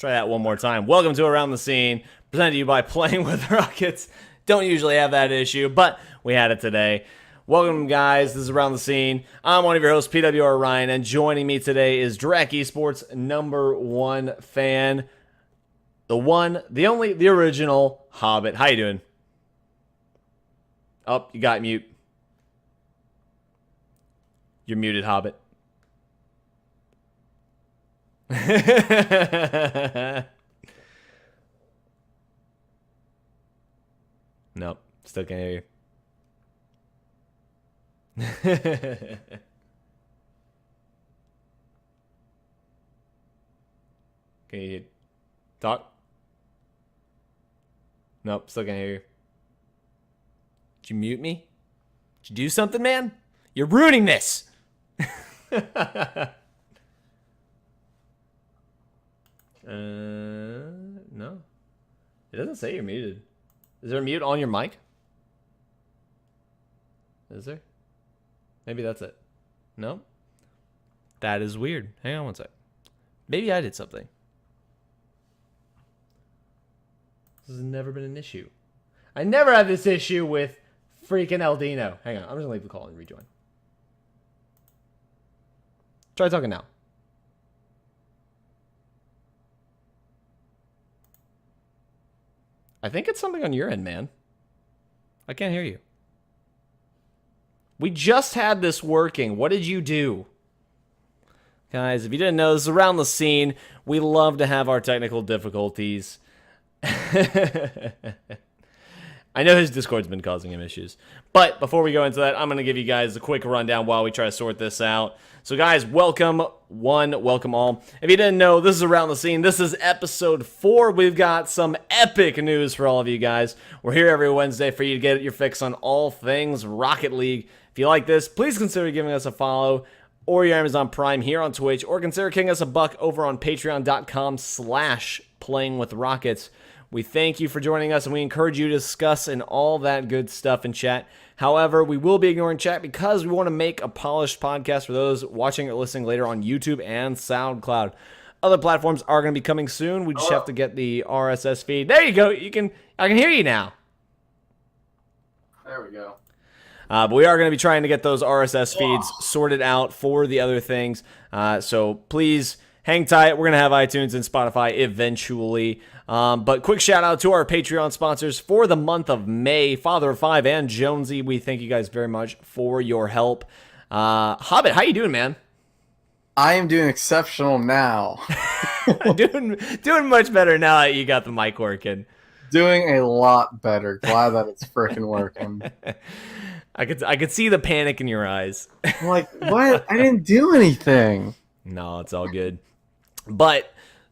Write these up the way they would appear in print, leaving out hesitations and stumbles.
Try that one more time. Welcome to Around the Scene, presented to you by Playing with Rockets. Don't usually have that issue, but we had it today. Welcome, guys. This is Around the Scene. I'm one of your hosts, PWR Ryan, and joining me today is Dreamhack Esports #1 fan, the one, the only, the original Hobbit. How you doing? Oh, you got mute. You're muted, Hobbit. Nope, still can't hear you. Can you talk? Nope, still can't hear you. Did you mute me? Did you do something, man? You're ruining this! No. It doesn't say you're muted. Is there a mute on your mic? Is there? Maybe that's it. No? That is weird. Hang on one sec. Maybe I did something. This has never been an issue. I never had this issue with freaking Eldino. Hang on. I'm just going to leave the call and rejoin. Try talking now. I think it's something on your end, man. I can't hear you. We just had this working. What did you do? Guys, if you didn't know, this is Around the Scene. We love to have our technical difficulties. I know his Discord's been causing him issues. But before we go into that, I'm going to give you guys a quick rundown while we try to sort this out. So guys, welcome all. If you didn't know, this is Around the Scene. This is episode 4. We've got some epic news for all of you guys. We're here every Wednesday for you to get your fix on all things Rocket League. If you like this, please consider giving us a follow or your Amazon Prime here on Twitch, or consider kicking us a buck over on patreon.com/playingwithrockets. We thank you for joining us, and we encourage you to discuss and all that good stuff in chat. However, we will be ignoring chat because we want to make a polished podcast for those watching or listening later on YouTube and SoundCloud. Other platforms are going to be coming soon. We just have to get the RSS feed. There you go. I can hear you now. There we go. But we are going to be trying to get those RSS feeds sorted out for the other things. So please hang tight. We're going to have iTunes and Spotify eventually. But quick shout out to our Patreon sponsors for the month of May, Father of Five and Jonesy. We thank you guys very much for your help. Hobbit, how you doing, man? I am doing exceptional now. doing much better now that you got the mic working. Doing a lot better. Glad that it's freaking working. I could see the panic in your eyes. I'm like, what? I didn't do anything. No, it's all good. But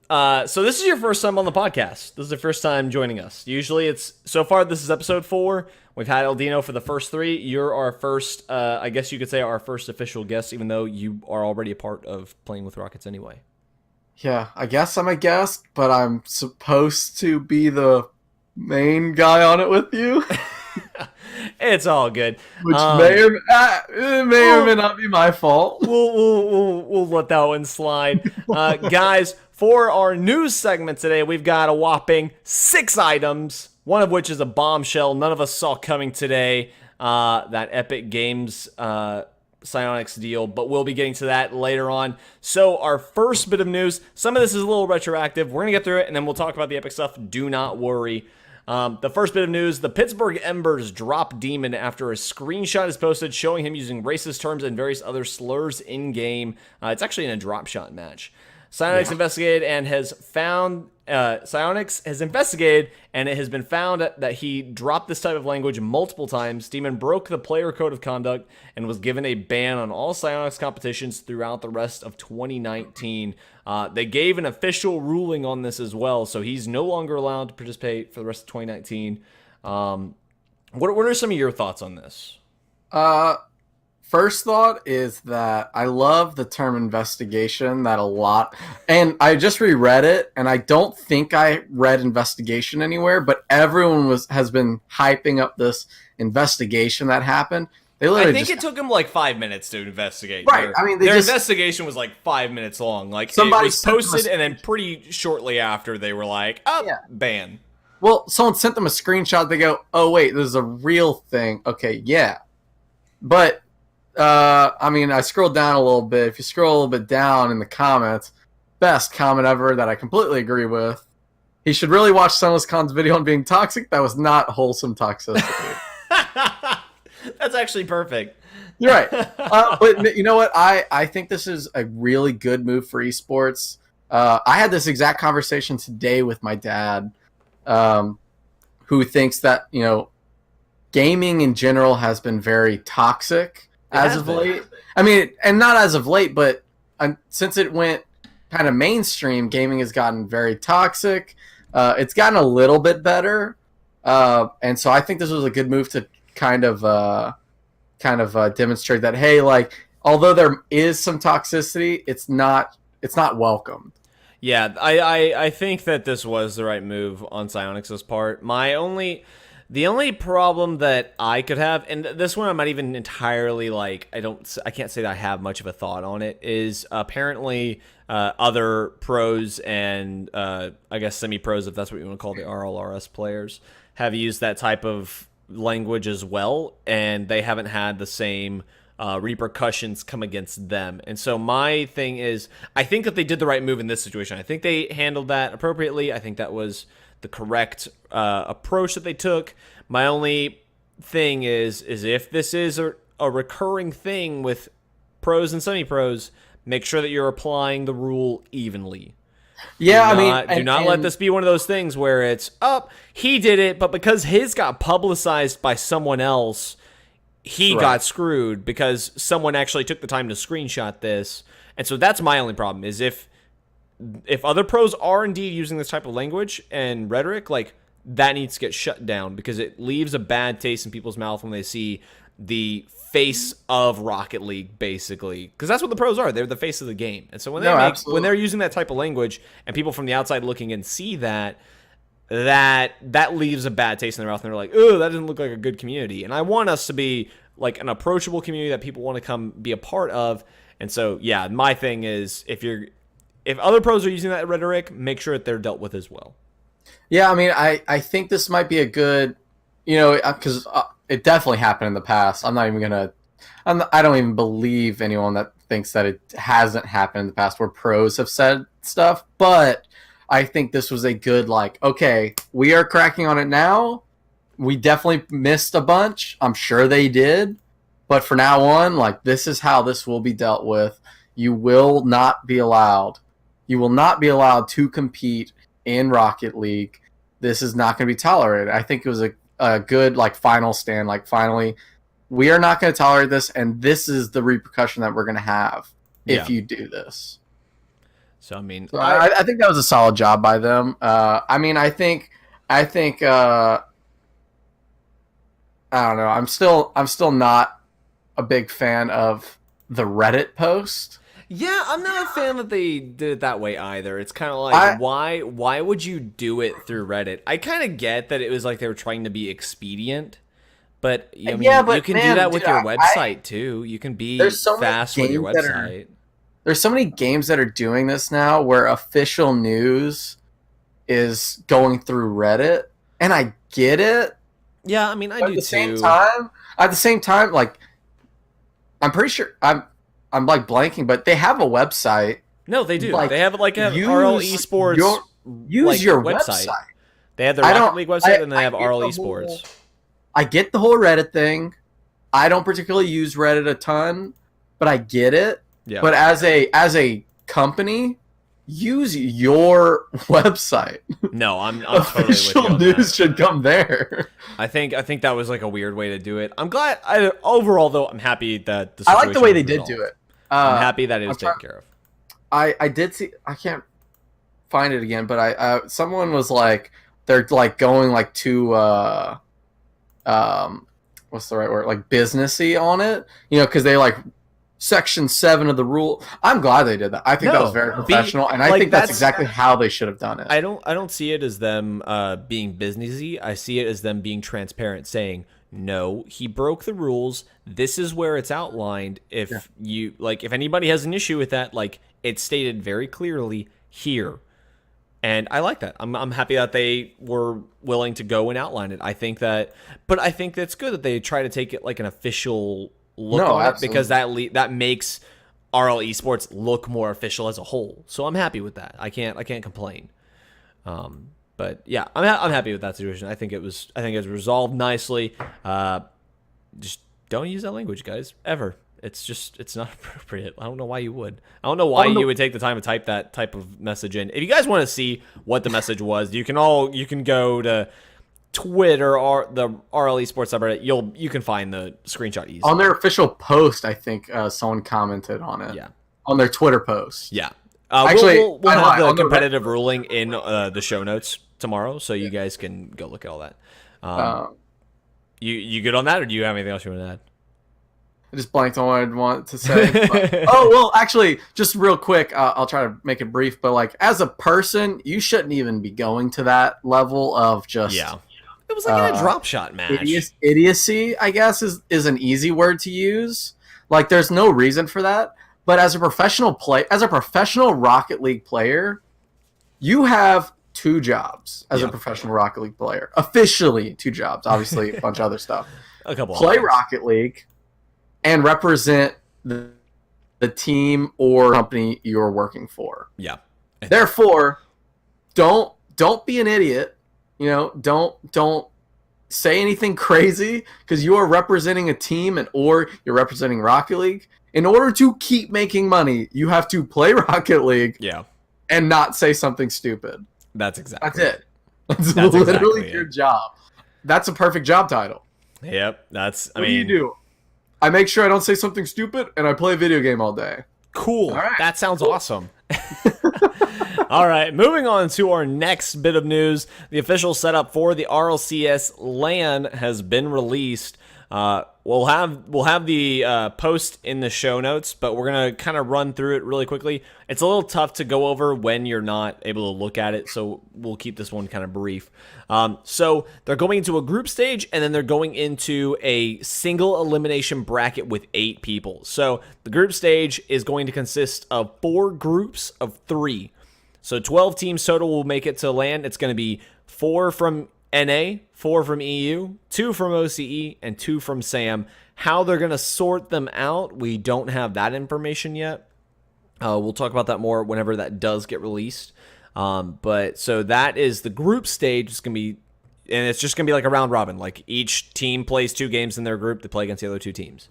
so this is your first time on the podcast. This is the first time joining us. Usually so far this is episode 4. We've had Eldino for the first 3. You're our first, I guess you could say our first official guest, even though you are already a part of Playing with Rockets anyway. Yeah, I guess I'm a guest, but I'm supposed to be the main guy on it with you. It's all good. Which may or may not be my fault. We'll let that one slide. Guys, for our news segment today, we've got a whopping 6 items, one of which is a bombshell none of us saw coming today, that Epic Games Psyonix deal, but we'll be getting to that later on. So our first bit of news, some of this is a little retroactive. We're going to get through it, and then we'll talk about the Epic stuff. Do not worry. The first bit of news, the Pittsburgh Embers drop Demon after a screenshot is posted showing him using racist terms and various other slurs in-game. It's actually in a drop shot match. Psyonix investigated and has found Psyonix has investigated, and it has been found that he dropped this type of language multiple times. Demon broke the player code of conduct and was given a ban on all Psyonix competitions throughout the rest of 2019. They gave an official ruling on this as well, so he's no longer allowed to participate for the rest of 2019. What are some of your thoughts on this? First thought is that I love the term investigation that a lot, and I just reread it, and I don't think I read investigation anywhere, but everyone has been hyping up this investigation that happened. They I literally think just it took them like 5 minutes to investigate. Right. I mean, their investigation was like 5 minutes long. Like Somebody it was sent them a posted, and then pretty shortly after they were like, "Oh, Yeah. ban." Well, someone sent them a screenshot. They go, "Oh wait, this is a real thing." Okay, yeah, but I mean, I scrolled down a little bit. If you scroll a little bit down in the comments, best comment ever that I completely agree with. He should really watch Sunless Khan's video on being toxic. That was not wholesome toxicity. That's actually perfect. You're right. But you know what? I think this is a really good move for esports. I had this exact conversation today with my dad, who thinks that, you know, gaming in general has been very toxic as of late. I mean, and not as of late, but since it went kind of mainstream, gaming has gotten very toxic. It's gotten a little bit better. And so I think this was a good move to kind of demonstrate that, hey, like, although there is some toxicity, it's not welcomed. Yeah, I think that this was the right move on Psyonix's part. The only problem that I could have, and this one I'm not even entirely like, I can't say that I have much of a thought on it, is apparently other pros and I guess semi-pros, if that's what you want to call the RLRS players, have used that type of language as well, and they haven't had the same repercussions come against them. And so my thing is, I think that they did the right move in this situation. I think they handled that appropriately. I think that was the correct approach that they took. My only thing is if this is a recurring thing with pros and semi-pros, make sure that you're applying the rule evenly. Yeah, do not let this be one of those things where it's, he did it, but because his got publicized by someone else, he got screwed because someone actually took the time to screenshot this. And so that's my only problem, is if other pros are indeed using this type of language and rhetoric, like, that needs to get shut down, because it leaves a bad taste in people's mouth when they see the face of Rocket League, basically, because that's what the pros are. They're the face of the game. And so when when they're using that type of language and people from the outside looking in see that leaves a bad taste in their mouth, and they're like, oh, that doesn't look like a good community. And I want us to be like an approachable community that people want to come be a part of. And so, yeah, my thing is, if other pros are using that rhetoric, make sure that they're dealt with as well. Yeah, I mean, I think this might be a good, you know, because it definitely happened in the past. I don't even believe anyone that thinks that it hasn't happened in the past where pros have said stuff. But I think this was a good, like, okay, we are cracking on it now. We definitely missed a bunch. I'm sure they did. But for now on, like, this is how this will be dealt with. You will not be allowed to compete in Rocket League. This is not going to be tolerated. I think it was a good, like, final stand. Like, finally, we are not going to tolerate this, and this is the repercussion that we're going to have if you do this. So, I mean, I think that was a solid job by them. I mean, I think I don't know. I'm still not a big fan of the Reddit post. Yeah, I'm not a fan that they did it that way either. It's kind of like, why would you do it through Reddit? I kind of get that it was like they were trying to be expedient, but you can do that with your website too. You can be fast with your website. There's so many games that are doing this now where official news is going through Reddit, and I get it. Yeah, I mean, I do too. At the same time, like, I'm pretty sure I'm like blanking, but they have a website. No, they do. Like, they have like an RLEsports your website. They have their Rocket League website, and they have RLEsports. I get the whole Reddit thing. I don't particularly use Reddit a ton, but I get it. Yeah. But as a company, use your website. No, I'm totally with you on news should come there. I think that was like a weird way to do it. I'm glad. Overall, though, I'm happy that I like the way they did do it. I'm happy that it was taken care of. I did see. I can't find it again, but someone was like, they're like going like too what's the right word, like businessy on it, you know, because they like Section 7 of the rule. I'm glad they did that. I think that was very professional, and I think that's exactly how they should have done it. I don't see it as them being businessy. I see it as them being transparent, saying, No, he broke the rules. This is where it's outlined. If you like, if anybody has an issue with that, like it's stated very clearly here. And I like that. I'm happy that they were willing to go and outline it. I think that's good that they try to take it like an official look on it, because that makes RL Esports look more official as a whole. So I'm happy with that. I can't complain. But yeah, I'm happy with that situation. I think it was resolved nicely. Just don't use that language, guys, ever. It's not appropriate. I don't know why you would. I don't know why you would take the time to type that type of message in. If you guys want to see what the message was, you can go to Twitter or the RL Esports subreddit. You can find the screenshot easily. On their official post, I think someone commented on it. Yeah. On their Twitter post. Yeah. Actually, we'll have the competitive ruling in the show notes tomorrow, so you guys can go look at all that. You good on that, or do you have anything else you want to add? I just blanked on what I'd want to say. But, actually, just real quick, I'll try to make it brief. But like, as a person, you shouldn't even be going to that level of just. Yeah. It was like in a drop shot match. Idiocy, I guess, is an easy word to use. Like, there's no reason for that. But as a professional Rocket League player, you have 2 jobs as a professional Rocket League player. Officially 2 jobs. Obviously, a bunch of other stuff. A couple. Play Rocket League and represent the team or company you're working for. Yeah. Therefore, don't be an idiot. You know, don't say anything crazy, because you are representing a team or you're representing Rocket League. In order to keep making money, you have to play Rocket League. Yeah. And not say something stupid. That's it. That's literally your job. That's a perfect job title. Yep. What do you do? I make sure I don't say something stupid, and I play a video game all day. Cool. All right. That sounds awesome. All right, moving on to our next bit of news. The official setup for the RLCS LAN has been released. We'll have the post in the show notes, but we're gonna kind of run through it really quickly. It's a little tough to go over when you're not able to look at it, so we'll keep this one kind of brief. So they're going into a group stage, and then they're going into a single elimination bracket with 8 people. So the group stage is going to consist of 4 groups of 3. So 12 teams total will make it to LAN. It's going to be 4 from NA, 4 from EU, 2 from OCE, and 2 from SAM. How they're going to sort them out, we don't have that information yet. We'll talk about that more whenever that does get released. But so that is the group stage. It's going to be, and it's just going to be like a round robin. Like each team plays 2 games in their group. They play against the other 2 teams.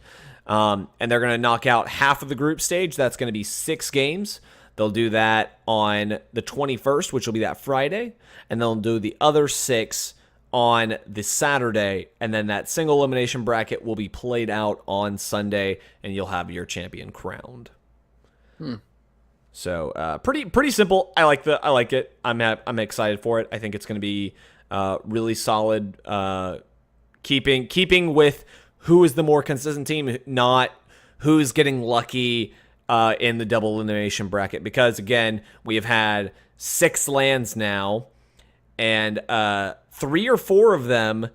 And they're going to knock out half of the group stage. That's going to be 6 games. They'll do that on the 21st, which will be that Friday, and they'll do the other 6 on the Saturday, and then that single elimination bracket will be played out on Sunday, and you'll have your champion crowned. So pretty simple. I like it. I'm excited for it. I think it's going to be really solid. Keeping with who is the more consistent team, not who's getting lucky in the double elimination bracket, because again, we have had 6 LANs now, and 3 or 4 of them,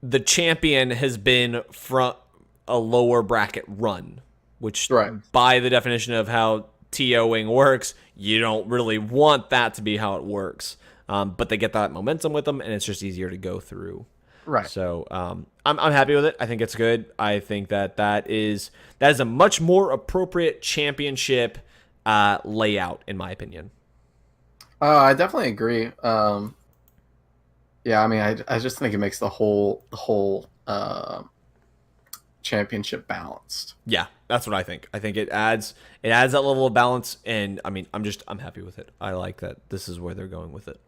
the champion has been from a lower bracket run, which by the definition of how TOing works, you don't really want that to be how it works. But they get that momentum with them, and it's just easier to go through. Right. So I'm happy with it. I think it's good. I think that is a much more appropriate championship layout, in my opinion. I definitely agree. Yeah, I mean, I just think it makes the whole championship balanced. Yeah, that's what I think. I think it adds that level of balance, and I mean, I'm happy with it. I like that this is where they're going with it.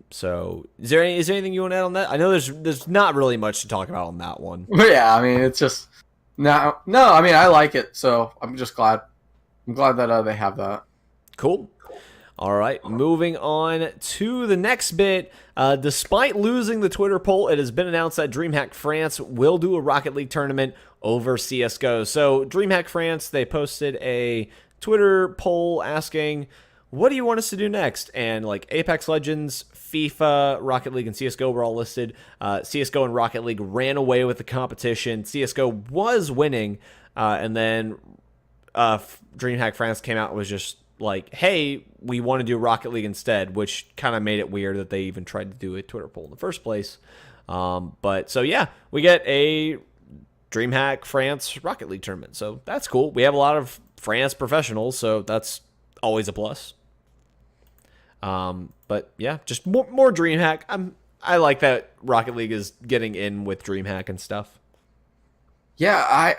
So is there anything you want to add on that? I know there's not really much to talk about on that one. Yeah, I mean, it's just no. I mean, I like it, so I'm just glad. I'm glad that they have that. Cool. All right, moving on to the next bit. Despite losing the Twitter poll, it has been announced that Dreamhack France will do a Rocket League tournament over CSGO. So Dreamhack France, they posted a Twitter poll asking, what do you want us to do next? And like Apex Legends, FIFA, Rocket League, and CSGO were all listed. CSGO and Rocket League ran away with the competition. CSGO was winning, and then DreamHack France came out and was just like, hey, we want to do Rocket League instead, which kind of made it weird that they even tried to do a Twitter poll in the first place. But so yeah, we get a DreamHack France Rocket League tournament, so that's cool. We have a lot of France professionals, so that's always a plus. But yeah, just more DreamHack. I like that Rocket League is getting in with DreamHack and stuff. Yeah,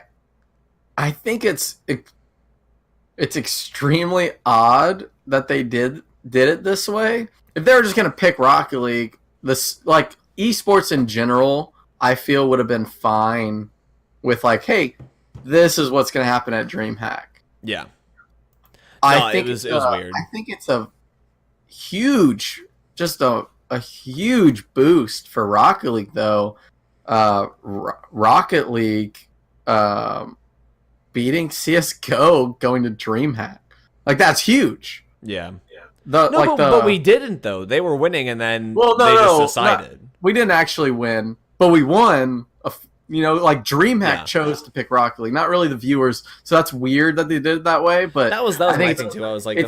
I think it's extremely odd that they did it this way. If they were just gonna pick Rocket League, this like esports in general, I feel would have been fine with like, hey, this is what's gonna happen at DreamHack. Yeah. I think it was weird. I think it's a huge, just a huge boost for Rocket League, though. Rocket League beating CS:GO, going to DreamHack, like that's huge. Yeah. But we didn't though. They were winning, and then they just decided we didn't actually win, but we won. Like DreamHack chose to pick Rocket League, not really the viewers. So that's weird that they did it that way. But that was my thing too. I was like,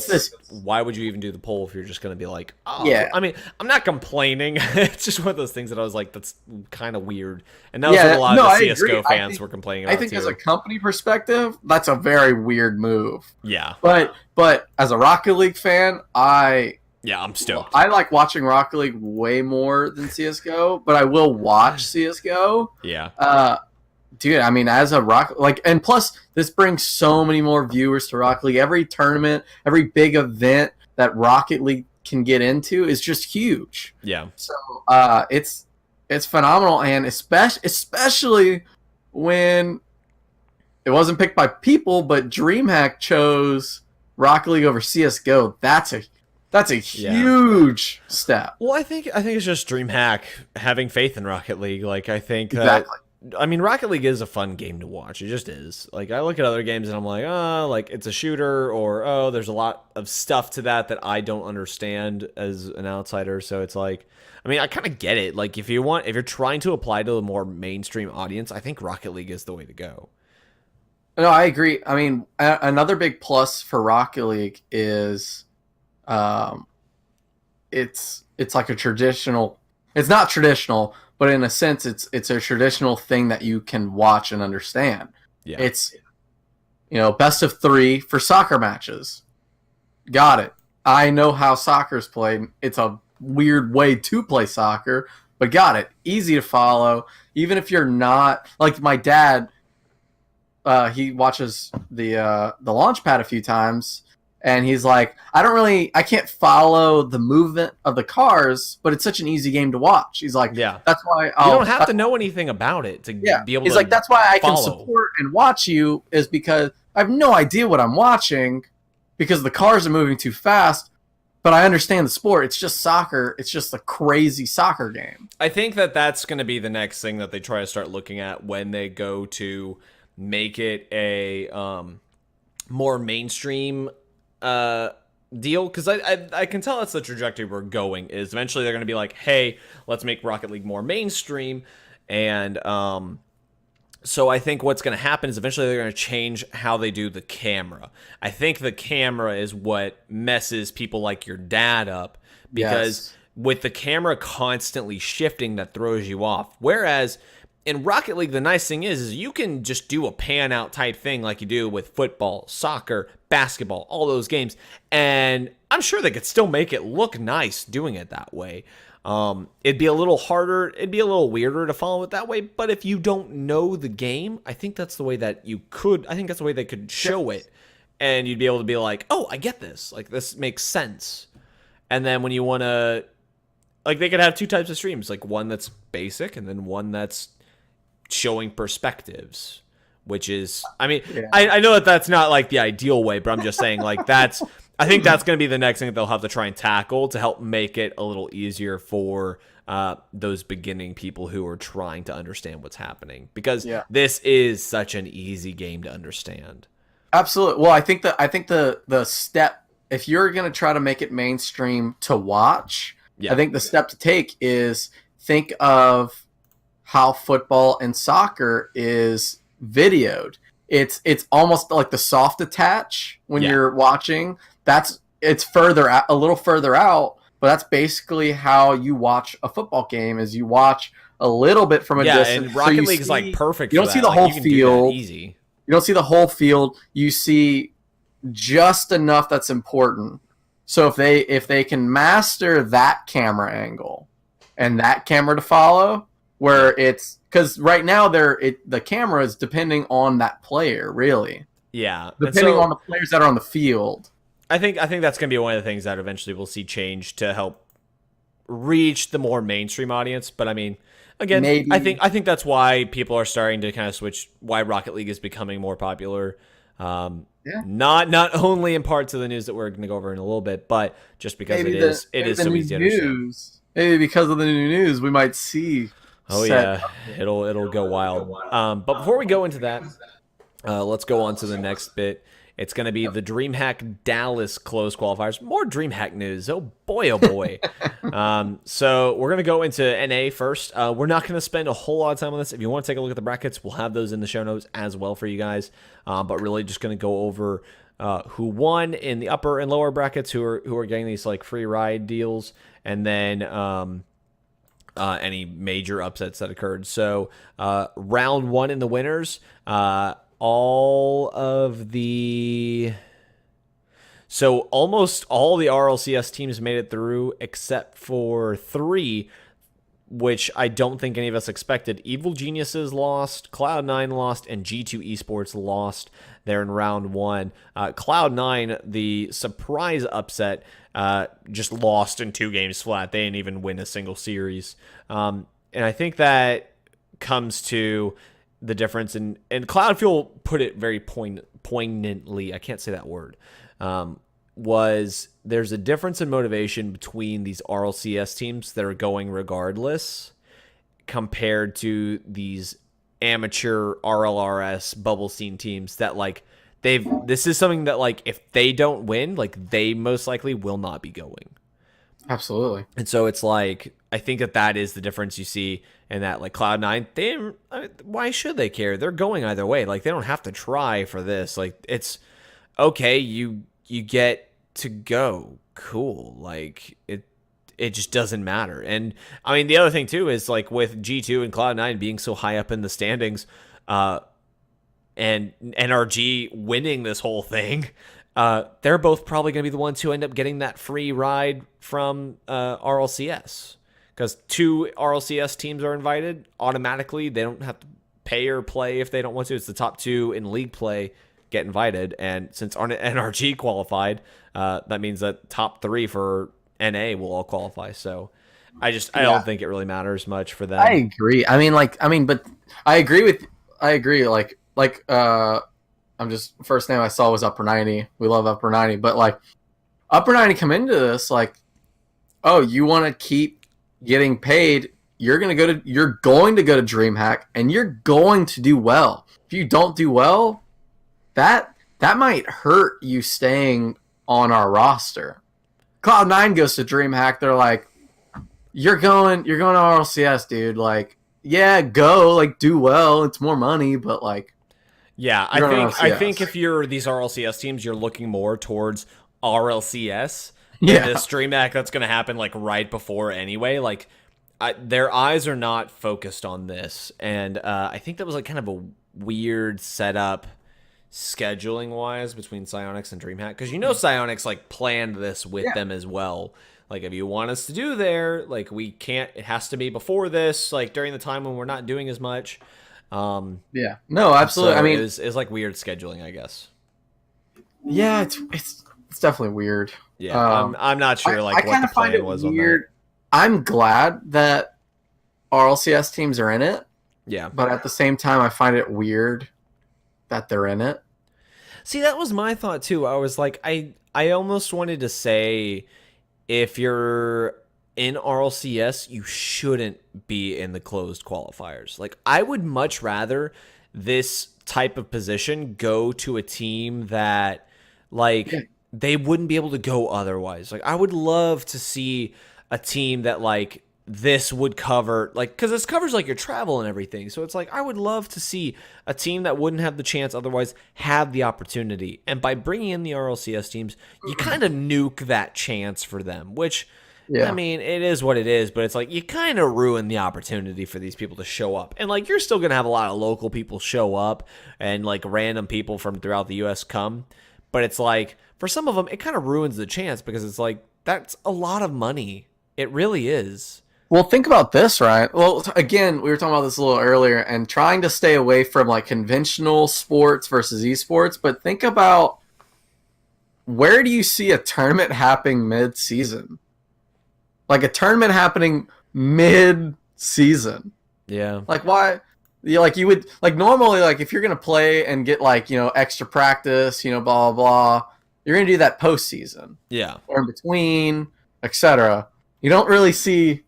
why would you even do the poll if you're just going to be like, oh, yeah. I mean, I'm not complaining. It's just one of those things that I was like, that's kind of weird. And that was what a lot of the CS:GO fans were complaining about. I think as a company perspective, that's a very weird move. Yeah. But as a Rocket League fan, I'm stoked. I like watching Rocket League way more than CS:GO, but I will watch CS:GO. Yeah. Dude, I mean, as a Rocket and plus this brings so many more viewers to Rocket League. Every tournament, every big event that Rocket League can get into is just huge. Yeah. So it's phenomenal, and especially when it wasn't picked by people, but DreamHack chose Rocket League over CS:GO. That's a huge step. Well, I think it's just DreamHack having faith in Rocket League. Like, I think exactly. I mean, Rocket League is a fun game to watch. It just is. Like, I look at other games and I'm like, like it's a shooter, or there's a lot of stuff to that I don't understand as an outsider. So it's like, I mean, I kind of get it. Like, if you're trying to apply to a more mainstream audience, I think Rocket League is the way to go. No, I agree. I mean, another big plus for Rocket League is. It's like a traditional. It's not traditional, but in a sense, it's a traditional thing that you can watch and understand. Yeah. It's best of 3 for soccer matches. Got it. I know how soccer's played. It's a weird way to play soccer, but got it. Easy to follow, even if you're not like my dad. He watches the Launchpad a few times. And he's like, I can't follow the movement of the cars, but it's such an easy game to watch. He's like, yeah, that's why you don't have to know anything about it to be able to. He's like, that's why I follow. Can support and watch you, is because I have no idea what I'm watching because the cars are moving too fast, but I understand the sport. It's just soccer. It's just a crazy soccer game. I think that's going to be the next thing that they try to start looking at when they go to make it a more mainstream deal, because I can tell that's the trajectory we're going. Is eventually they're going to be like, hey, let's make Rocket League more mainstream, and so I think what's going to happen is eventually they're going to change how they do the camera. I think the camera is what messes people like your dad up, because with the camera constantly shifting, that throws you off. Whereas in Rocket League, the nice thing is you can just do a pan out type thing like you do with football, soccer, basketball, all those games. And I'm sure they could still make it look nice doing it that way. It'd be a little harder. It'd be a little weirder to follow it that way. But if you don't know the game, I think that's the way that you could. I think that's the way they could show it. And you'd be able to be like, oh, I get this. Like, this makes sense. And then when you want to, like, they could have 2 types of streams. Like, one that's basic and then one that's showing perspectives, which is, I mean, I know that's not like the ideal way, but I'm just saying, like, I think that's going to be the next thing that they'll have to try and tackle to help make it a little easier for those beginning people who are trying to understand what's happening, because this is such an easy game to understand. Absolutely. Well, I think the step if you're going to try to make it mainstream to watch, Yeah. I think the step to take is think of how football and soccer is videoed. It's almost like the soft attach when you're watching. It's further out, a little further out, but that's basically how you watch a football game. Is you watch a little bit from a distance. And Rocket League is like perfect. You don't see the whole field. Easy. You don't see the whole field. You see just enough that's important. So if they can master that camera angle and that camera to follow, where it's because right now the camera is depending on that player, really. Yeah, depending on the players that are on the field. I think that's going to be one of the things that eventually we'll see change to help reach the more mainstream audience. But I mean, again, maybe. I think that's why people are starting to kind of switch. Why Rocket League is becoming more popular. Not only in parts of the news that we're going to go over in a little bit, but just because it is so easy to understand. Maybe because of the new news, we might see. Oh yeah, it'll go wild. But before we go into that, let's go on to the next bit. It's going to be the Dreamhack Dallas closed qualifiers. More Dreamhack news. Oh boy, oh boy. So we're going to go into NA first. We're not going to spend a whole lot of time on this. If you want to take a look at the brackets, we'll have those in the show notes as well for you guys. But really just going to go over who won in the upper and lower brackets, who are getting these like free ride deals, and then any major upsets that occurred. So round one in the winners, almost all the RLCS teams made it through except for 3, which I don't think any of us expected. Evil Geniuses lost, Cloud9 lost, and G2 Esports lost there in round 1. Cloud9, the surprise upset, just lost in 2 games flat. They didn't even win a single series. And I think that comes to the difference, and Cloudfuel put it very poignantly, I can't say that word, was there's a difference in motivation between these RLCS teams that are going regardless compared to these amateur RLRS bubble scene teams that like this is something that like if they don't win, like they most likely will not be going. Absolutely. And so it's like, I think that is the difference you see in that, like Cloud9, why should they care? They're going either way. Like they don't have to try for this. Like it's okay. You get to go. Cool. Like it just doesn't matter. And I mean, the other thing too is like with G2 and Cloud9 being so high up in the standings, and NRG winning this whole thing, they're both probably going to be the ones who end up getting that free ride from RLCS. Because 2 RLCS teams are invited automatically. They don't have to pay or play if they don't want to. It's the top 2 in league play get invited. And since NRG qualified, that means that top 3 for NA will all qualify. So I don't think it really matters much for them. I agree. But I agree. I'm just, first name I saw was Upper 90. We love Upper 90. But like Upper 90 come into this like, oh, you want to keep getting paid, you're going to go to DreamHack and you're going to do well. If you don't do well, that might hurt you staying on our roster. Cloud9 goes to DreamHack, they're like, you're going to RLCS, dude. Like, yeah, go, like do well. It's more money, but like, yeah, I think if you're these RLCS teams, you're looking more towards RLCS. Yeah, this DreamHack that's going to happen like right before anyway. Like, their eyes are not focused on this, and I think that was like kind of a weird setup scheduling wise between Psyonix and DreamHack, because Psyonix like planned this with them as well. Like, if you want us to do there, like we can't. It has to be before this, like during the time when we're not doing as much. Yeah, no, absolutely. So I mean, it's like weird scheduling, I guess. Yeah, it's definitely weird. Yeah, I'm not sure like what the plan was on that. I'm glad that RLCS teams are in it. Yeah, but at the same time, I find it weird that they're in it. See, that was my thought too. I was like, I almost wanted to say, if you're in RLCS, you shouldn't be in the closed qualifiers. Like, I would much rather this type of position go to a team that, like, they wouldn't be able to go otherwise. Like, I would love to see a team that, like, this would cover, like, because this covers, like, your travel and everything. So it's like, I would love to see a team that wouldn't have the chance otherwise have the opportunity. And by bringing in the RLCS teams, you kind of nuke that chance for them, which, I mean, it is what it is, but it's like, you kind of ruin the opportunity for these people to show up. And, like, you're still going to have a lot of local people show up and, like, random people from throughout the U.S. come. But it's like, for some of them, it kind of ruins the chance because it's like, that's a lot of money. It really is. Well, think about this, right? Well, again, we were talking about this a little earlier and trying to stay away from like conventional sports versus esports, but think about where do you see a tournament happening mid-season? Like a tournament happening mid-season. Yeah. Like why? You would like normally like if you're gonna play and get like extra practice, blah blah blah, you're gonna do that postseason. Yeah. Or in between, etc. You don't really see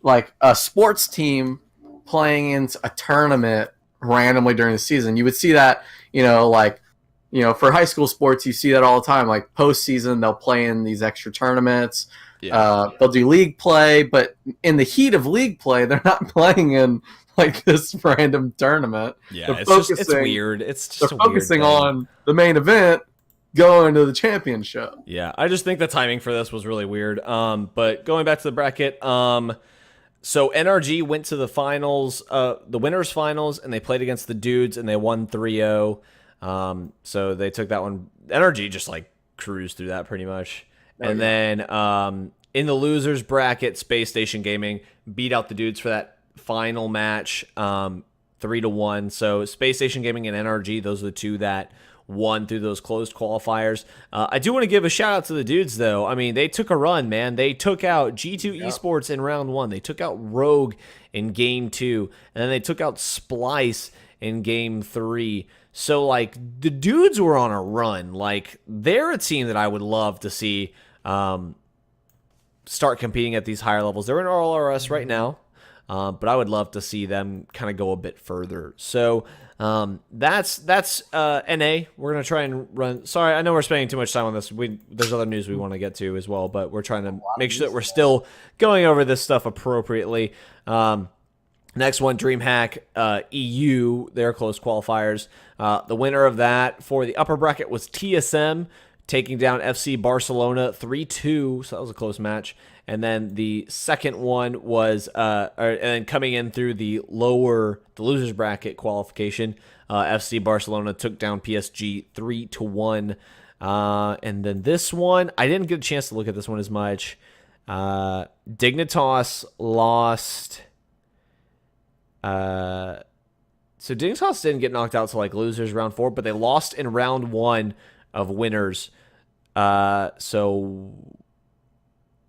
like a sports team playing in a tournament randomly during the season. You would see that, for high school sports, you see that all the time. Like postseason, they'll play in these extra tournaments. Yeah. They'll do league play, but in the heat of league play, they're not playing in like this random tournament. Yeah, it's weird. It's just they're focusing on the main event, going to the championship. Yeah, I just think the timing for this was really weird. But going back to the bracket, so NRG went to the finals, the winners finals, and they played against the dudes, and they won 3-0. So they took that one. NRG just like cruised through that pretty much. And then in the losers bracket, Space Station Gaming beat out the dudes for that final match, 3-1. So Space Station Gaming and NRG, those are the two that won through those closed qualifiers. I do want to give a shout out to the dudes, though. I mean, they took a run, man. They took out G2 Esports in round 1. They took out Rogue in game 2. And then they took out Splice in game 3. So, like, the dudes were on a run. Like, they're a team that I would love to see start competing at these higher levels. They're in RLRS right now. But I would love to see them kind of go a bit further. So that's NA. We're gonna try and run. Sorry, I know we're spending too much time on this. There's other news we want to get to as well, but we're trying to make sure that we're still going over this stuff appropriately. Next one, Dreamhack EU. Their close qualifiers. The winner of that for the upper bracket was TSM, taking down FC Barcelona 3-2. So that was a close match. And then the second one was, and coming in through the losers bracket qualification, FC Barcelona took down PSG 3-1. And then this one, I didn't get a chance to look at this one as much. Dignitas lost. So Dignitas didn't get knocked out to like losers round 4, but they lost in round 1 of winners. So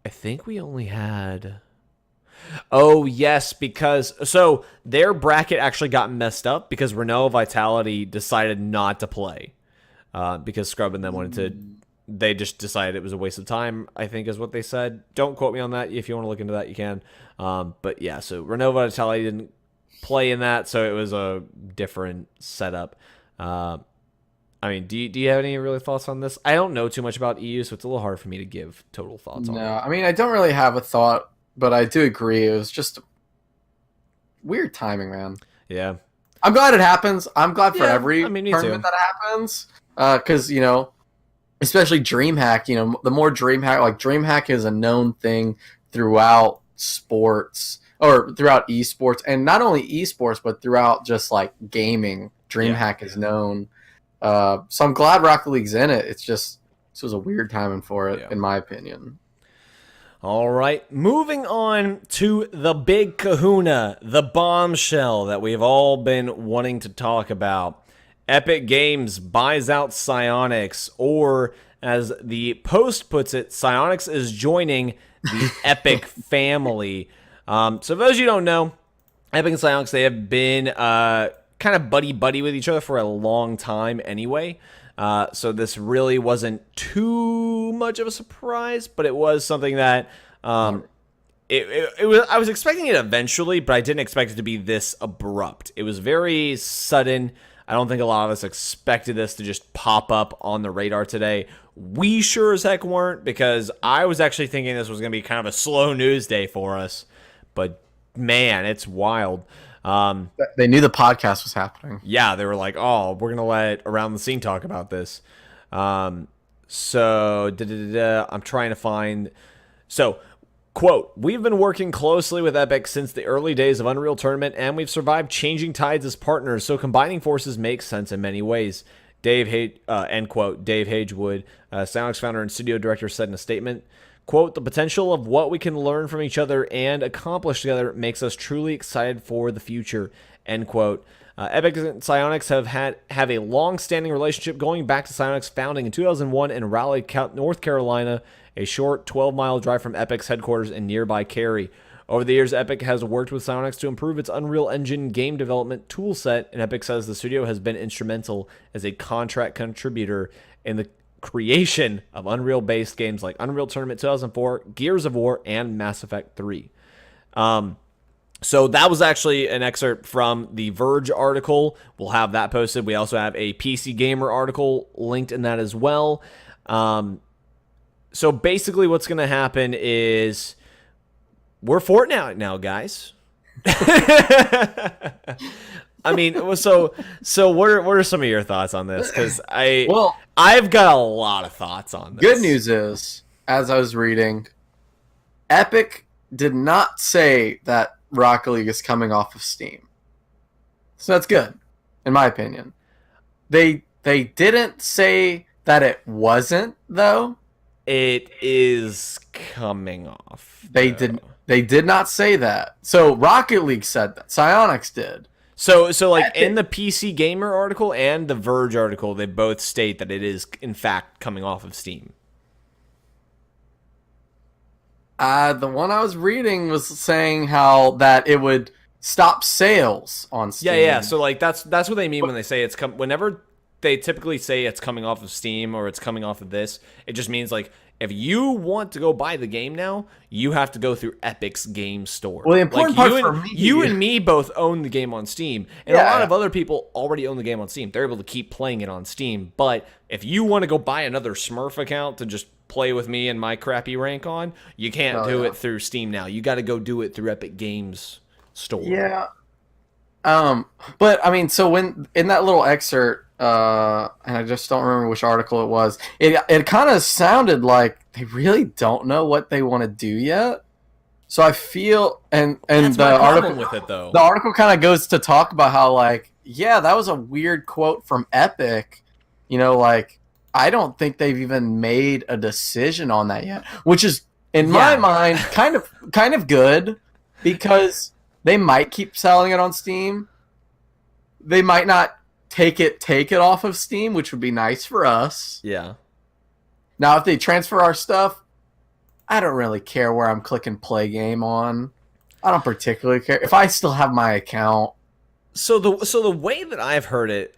I think we only had... Oh, yes, because... So, their bracket actually got messed up because Renault Vitality decided not to play. Because Scrubb and them wanted to... They just decided it was a waste of time, I think is what they said. Don't quote me on that. If you want to look into that, you can. But, yeah, so Renault Vitality didn't play in that, so it was a different setup. I mean, do you have any really thoughts on this? I don't know too much about EU, so it's a little hard for me to give total thoughts on it. No, I mean, I don't really have a thought, but I do agree. It was just weird timing, man. Yeah. I'm glad it happens. I'm glad for every tournament that happens. Because, especially Dreamhack, the more Dreamhack, like Dreamhack is a known thing throughout sports, or throughout esports, and not only esports, but throughout just like gaming. Dreamhack is known. So I'm glad Rocket League's in it. It's just, this was a weird timing for it, in my opinion. All right, moving on to the big kahuna, the bombshell that we've all been wanting to talk about. Epic Games buys out Psyonix, or as the Post puts it, Psyonix is joining the Epic family. So for those of you who don't know, Epic and Psyonix, they have been... kind of buddy-buddy with each other for a long time anyway. So this really wasn't too much of a surprise, but it was something that it was. I was expecting it eventually, but I didn't expect it to be this abrupt. It was very sudden. I don't think a lot of us expected this to just pop up on the radar today. We sure as heck weren't, because I was actually thinking this was going to be kind of a slow news day for us. But man, it's wild. They knew the podcast was happening. Yeah, they were like, oh, we're going to let Around the Scene talk about this. I'm trying to find... So, quote, we've been working closely with Epic since the early days of Unreal Tournament, and we've survived changing tides as partners, so combining forces makes sense in many ways. End quote. Dave Hagewood, Psyonix founder and studio director, said in a statement, quote, the potential of what we can learn from each other and accomplish together makes us truly excited for the future, end quote. Epic and Psyonix have a long-standing relationship going back to Psyonix founding in 2001 in Raleigh, North Carolina, a short 12-mile drive from Epic's headquarters in nearby Cary. Over the years, Epic has worked with Psyonix to improve its Unreal Engine game development toolset, and Epic says the studio has been instrumental as a contract contributor in the creation of Unreal-based games like Unreal Tournament 2004, Gears of War, and Mass Effect 3. So that was actually an excerpt from the Verge article. We'll have that posted. We also have a PC Gamer article linked in that as well. So basically what's going to happen is we're Fortnite now, guys. I mean, so what are some of your thoughts on this? Because I've got a lot of thoughts on this. Good news is, as I was reading, Epic did not say that Rocket League is coming off of Steam. So that's good, in my opinion. They didn't say that it wasn't, though. It is coming off. They did not say that. So Rocket League said that. Psyonix did. So like in the PC Gamer article and the Verge article, they both state that it is in fact coming off of Steam. The one I was reading was saying how that it would stop sales on Steam. Yeah. So like that's what they mean when they say it's whenever they typically say it's coming off of Steam or it's coming off of this, it just means like if you want to go buy the game now, you have to go through Epic's game store. Well, the important part for me, you and me both own the game on Steam, and a lot of other people already own the game on Steam. They're able to keep playing it on Steam. But if you want to go buy another Smurf account to just play with me and my crappy rank on, you can't do it through Steam now. You got to go do it through Epic Games Store. Yeah. But I mean, so when in that little excerpt, and I just don't remember which article it was, it kind of sounded like they really don't know what they want to do yet. So I feel, and that's the my problem article with it, though. The article kind of goes to talk about how, like, yeah, that was a weird quote from Epic. You know, like, I don't think they've even made a decision on that yet, which is in my mind kind of good, because they might keep selling it on Steam. They might not take it off of Steam, which would be nice for us. Yeah. Now, if they transfer our stuff, I don't really care where I'm clicking play game on. I don't particularly care if I still have my account. So the way that I've heard it,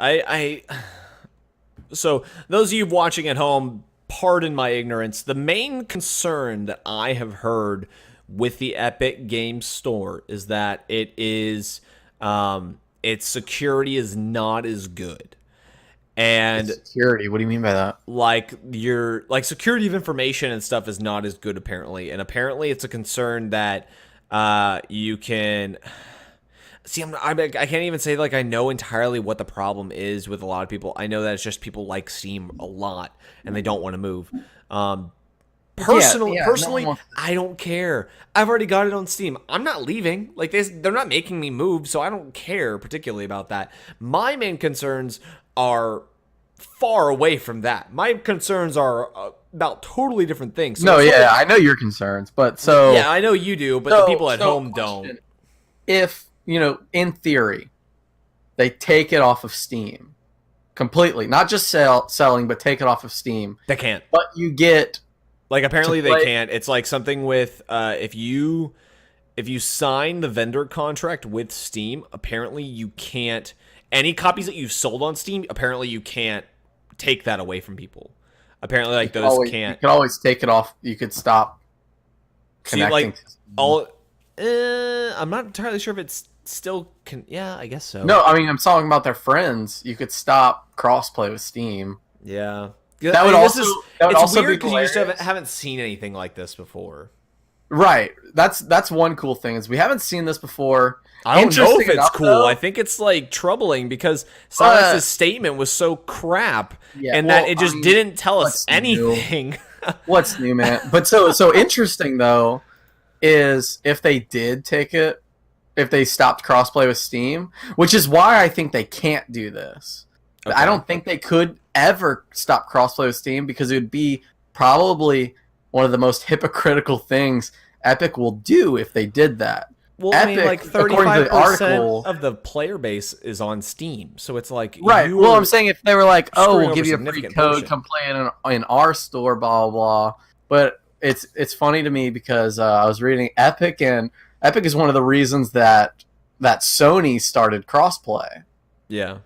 so those of you watching at home, pardon my ignorance. The main concern that I have heard with the Epic Games Store is that it is its security is not as good. And security, what do you mean by that? Like security of information and stuff is not as good apparently. And apparently it's a concern that you can see. I can't even say like I know entirely what the problem is with a lot of people. I know that it's just people like Steam a lot and they don't want to move. Personally, I don't care. I've already got it on Steam. I'm not leaving. Like they're not making me move, so I don't care particularly about that. My main concerns are far away from that. My concerns are about totally different things. So I know your concerns, but yeah, I know you do, but the people at home don't. If, you know, in theory, they take it off of Steam completely, not just selling, but take it off of Steam. They can't. But you get like apparently they can't. It's like something with if you sign the vendor contract with Steam, apparently you can't. Any copies that you've sold on Steam, apparently you can't take that away from people. Apparently, like those can't. You can always take it off. You could stop connecting. I'm not entirely sure if it's still can. Yeah, I guess so. No, I mean I'm talking about their friends. You could stop crossplay with Steam. Yeah. That would also It's be weird because you hilarious. just haven't seen anything like this before. Right. That's one cool thing is we haven't seen this before. I don't know Interesting if it's enough, cool. though, I think it's like troubling because Psyonix's statement was so crap, Yeah, and well, that it just I mean, didn't tell us what's new? anything. What's new, man? But so interesting though is if they did take it, if they stopped crossplay with Steam, which is why I think they can't do this. Okay. I don't think they could ever stop crossplay with Steam because it would be probably one of the most hypocritical things Epic will do if they did that. Well, I mean, Epic, like according to the 35% article- of the player base is on Steam, so it's like Right. you Well, were- I'm saying if they were like, "Oh, screwing we'll over give you a free significant code, portion. come play it in our store," blah blah blah. But it's funny to me because I was reading Epic, and Epic is one of the reasons that Sony started crossplay. yeah.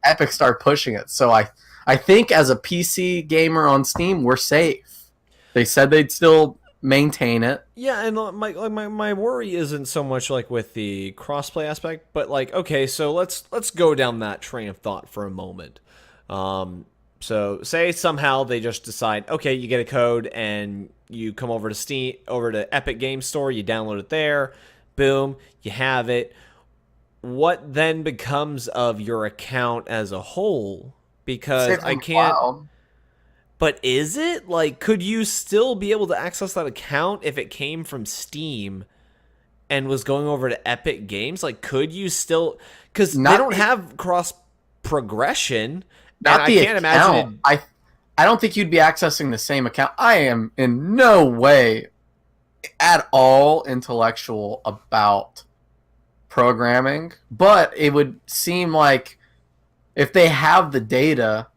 Epic started pushing it, so I think as a PC gamer on Steam, we're safe. They said they'd still maintain it. Yeah, and my worry isn't so much like with the crossplay aspect, but like okay, so let's go down that train of thought for a moment. So say somehow they just decide, okay, you get a code and you come over to Steam, over to Epic Game Store, you download it there, boom, you have it. What then becomes of your account as a whole? Because Saves I them can't. cloud. But is it? Like, could you still be able to access that account if it came from Steam and was going over to Epic Games? Like, could you still... Because they don't have cross-progression. Not and the I can't account. imagine... I don't think you'd be accessing the same account. I am in no way at all intellectual about programming, but it would seem like if they have the data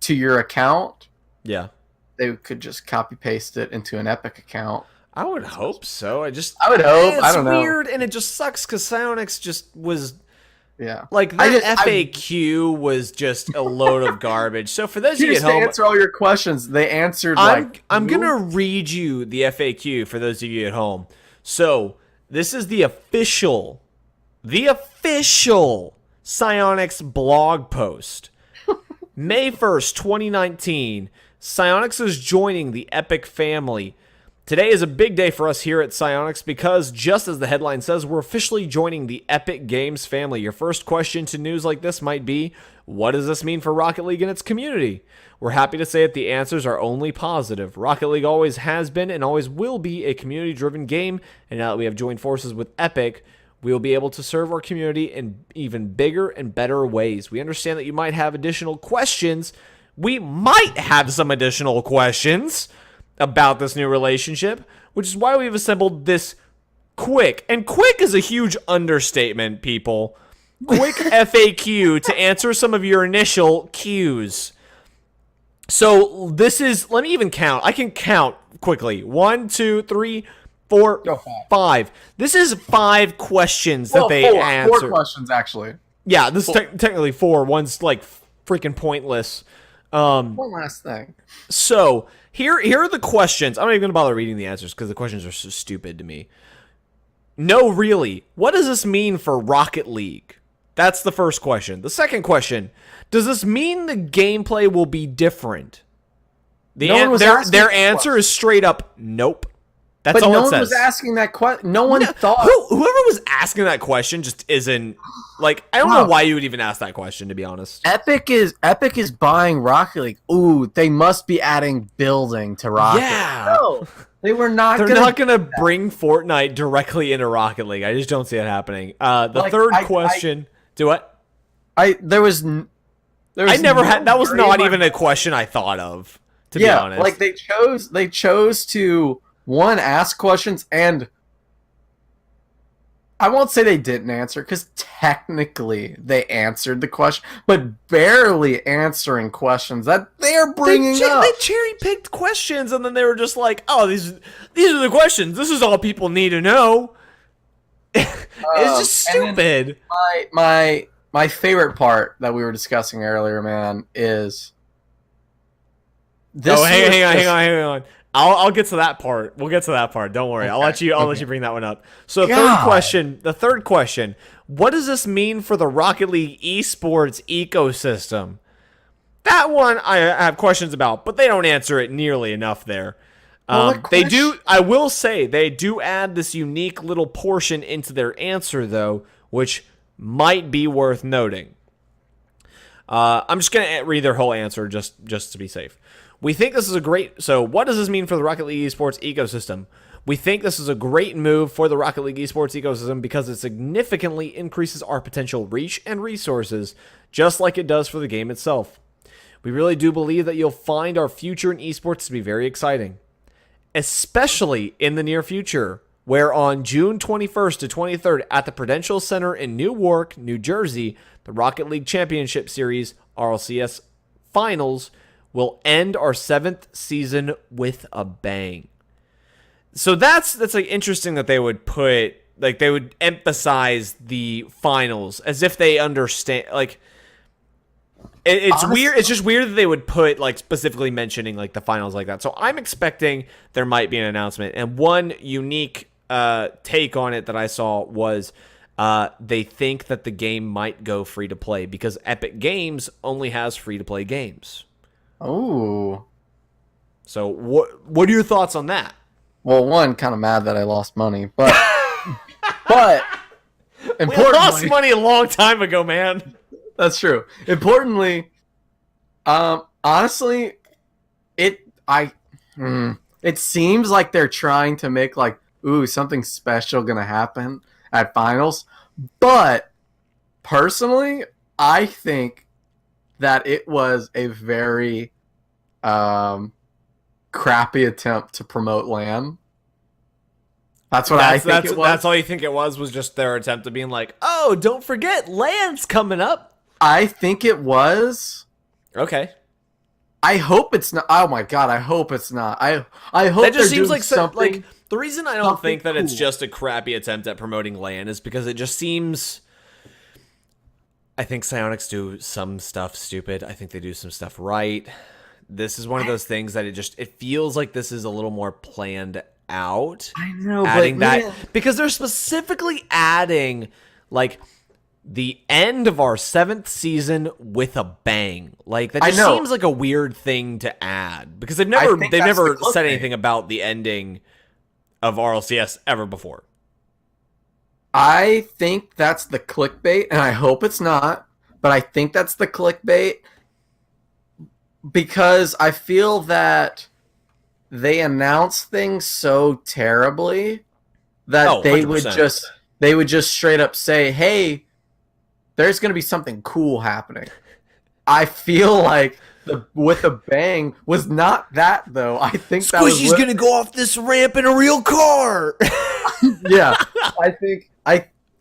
to your account, Yeah. they could just copy paste it into an Epic account. I would hope so. I would hope. It's I don't know. weird, and it just sucks because Psyonix just was... Yeah. Like, that FAQ was just a load of garbage. So for those of you Just at to home... answer all your questions, they answered I'm gonna read you the FAQ for those of you at home. So this is the official Psyonix blog post. May 1st, 2019. Psyonix is joining the Epic family. Today is a big day for us here at Psyonix because, just as the headline says, we're officially joining the Epic Games family. Your first question to news like this might be, what does this mean for Rocket League and its community? We're happy to say that the answers are only positive. Rocket League always has been and always will be a community-driven game, and now that we have joined forces with Epic, we will be able to serve our community in even bigger and better ways. We understand that you might have additional questions. We might have some additional questions about this new relationship, which is why we've assembled this quick is a huge understatement, people. Quick FAQ to answer some of your initial cues. So this is, let me even count. I can count quickly. 1, 2, 3, 4, 5. This is 5 questions that they answered. 4 questions, actually. Yeah, this is technically 4. One's like freaking pointless. One last thing. So here are the questions. I'm not even going to bother reading the answers because the questions are so stupid to me. No, really. What does this mean for Rocket League? That's the first question. The second question, does this mean the gameplay will be different? Their answer is straight up nope. That's all it says. But no one was asking that question. No one thought. Whoever was asking that question just isn't, like, I don't know why you would even ask that question, to be honest. Epic is buying Rocket League. Ooh, they must be adding building to Rocket. Yeah. No, they were not. They're not going to bring Fortnite directly into Rocket League. I just don't see it happening. The third question. Do what? There was that was not even a question I thought of, to be honest. Like they chose to ask questions, and I won't say they didn't answer because technically they answered the question, but barely answering questions that they're bringing up. They cherry picked questions, and then they were just like, "Oh, these are the questions. This is all people need to know." It's just stupid. My favorite part that we were discussing earlier, man, is this. Oh, hang on. I'll get to that part. We'll get to that part. Don't worry. Okay. I'll let you bring that one up. So God. the third question, what does this mean for the Rocket League esports ecosystem? That one I have questions about, but they don't answer it nearly enough there. They do. I will say they do add this unique little portion into their answer, though, which might be worth noting. I'm just gonna read their whole answer just to be safe. We think this is a great. So, what does this mean for the Rocket League esports ecosystem? We think this is a great move for the Rocket League esports ecosystem because it significantly increases our potential reach and resources, just like it does for the game itself. We really do believe that you'll find our future in esports to be very exciting, especially in the near future, where on June 21st to 23rd at the Prudential Center in Newark, New Jersey, the Rocket League Championship Series, RLCS Finals, will end our 7th season with a bang. So that's like interesting that they would put, like, they would emphasize the finals as if they understand, like, it's honestly weird. It's just weird that they would put, like, specifically mentioning, like, the finals like that. So I'm expecting there might be an announcement. And one unique take on it that I saw was they think that the game might go free to play because Epic Games only has free to play games. Oh. So what are your thoughts on that? Well, one, kind of mad that I lost money, but importantly, we lost money a long time ago, man. That's true. Importantly, honestly, it seems like they're trying to make, like, ooh, something special gonna happen at finals. But personally, I think that it was a very crappy attempt to promote LAN. That's what I think it was. That's all you think it was just their attempt of being like, oh, don't forget, LAN's coming up. I think it was. Okay. I hope it's not. Oh my god, I hope it's not. I hope that just seems like something. Like, the reason I don't think that it's just a crappy attempt at promoting LAN is because it just seems. I think Psyonix do some stuff stupid. I think they do some stuff right. This is one of those things that it feels like this is a little more planned out. I know, adding but that because they're specifically adding, like, the end of our 7th season with a bang. Like, that just seems like a weird thing to add because they've never said anything about the ending of RLCS ever before. I think that's the clickbait, and I hope it's not, but I think that's the clickbait because I feel that they announce things so terribly that they would just straight up say, hey, there's going to be something cool happening. I feel like the with a bang was not that, though. I think Squishy's that was going to go off this ramp in a real car. Yeah, I think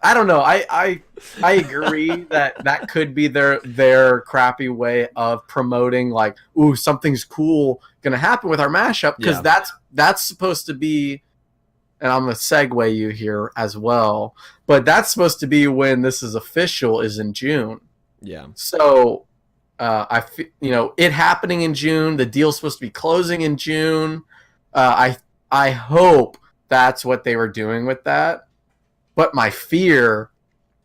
I don't know. I agree that could be their crappy way of promoting, like, ooh, something's cool gonna happen with our mashup, because that's supposed to be, and I'm gonna segue you here as well, but that's supposed to be when this is official, is in June. Yeah. So it happening in June, the deal's supposed to be closing in June. I hope that's what they were doing with that. But my fear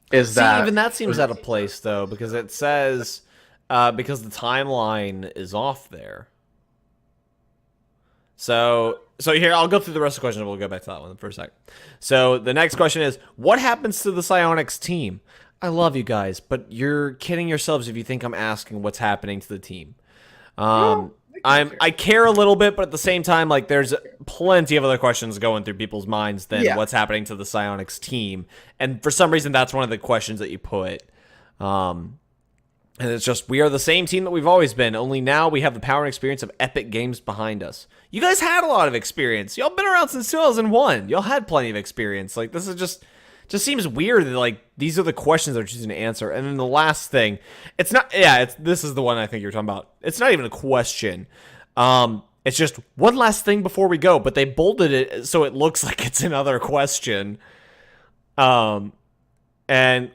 is that... even that seems out of place, though, because it says... because the timeline is off there. So here, I'll go through the rest of the questions, and we'll go back to that one for a sec. So the next question is, what happens to the Psyonix team? I love you guys, but you're kidding yourselves if you think I'm asking what's happening to the team. I care a little bit, but at the same time, like, there's plenty of other questions going through people's minds than what's happening to the Psyonix team. And for some reason, that's one of the questions that you put. And it's just, we are the same team that we've always been, only now we have the power and experience of Epic Games behind us. You guys had a lot of experience. Y'all been around since 2001. Y'all had plenty of experience. Like, this is just seems weird that, like, these are the questions they're choosing to answer. And then the last thing, it's not, this is the one I think you're talking about. It's not even a question. It's just one last thing before we go, but they bolded it so it looks like it's another question. And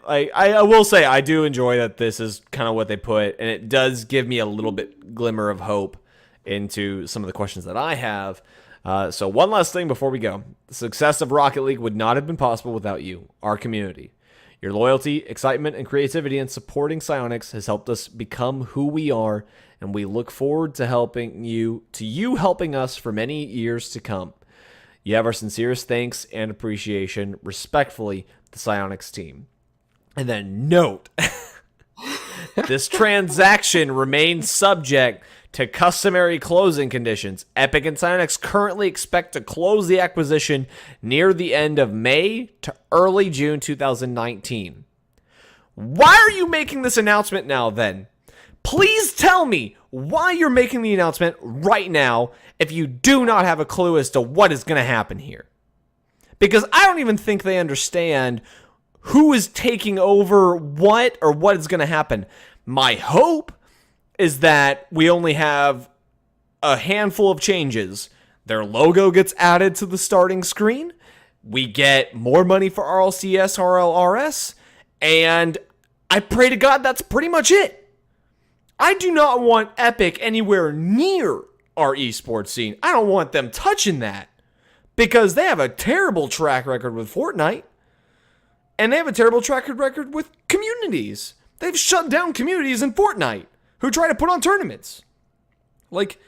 I will say, I do enjoy that this is kind of what they put, and it does give me a little bit glimmer of hope into some of the questions that I have. So one last thing before we go. The success of Rocket League would not have been possible without you, our community. Your loyalty, excitement, and creativity in supporting Psyonix has helped us become who we are, and we look forward to you helping us for many years to come. You have our sincerest thanks and appreciation. Respectfully, the Psyonix team. And then note, this transaction remains subject to customary closing conditions. Epic and Psyonix currently expect to close the acquisition near the end of May to early June 2019. Why are you making this announcement now then? Please tell me why you're making the announcement right now if you do not have a clue as to what is going to happen here. Because I don't even think they understand who is taking over what or what is going to happen. My hope is that we only have a handful of changes. Their logo gets added to the starting screen. We get more money for RLCS, RLRS, and I pray to God that's pretty much it. I do not want Epic anywhere near our esports scene. I don't want them touching that because they have a terrible track record with Fortnite, and they have a terrible track record with communities. They've shut down communities in Fortnite who try to put on tournaments. Like,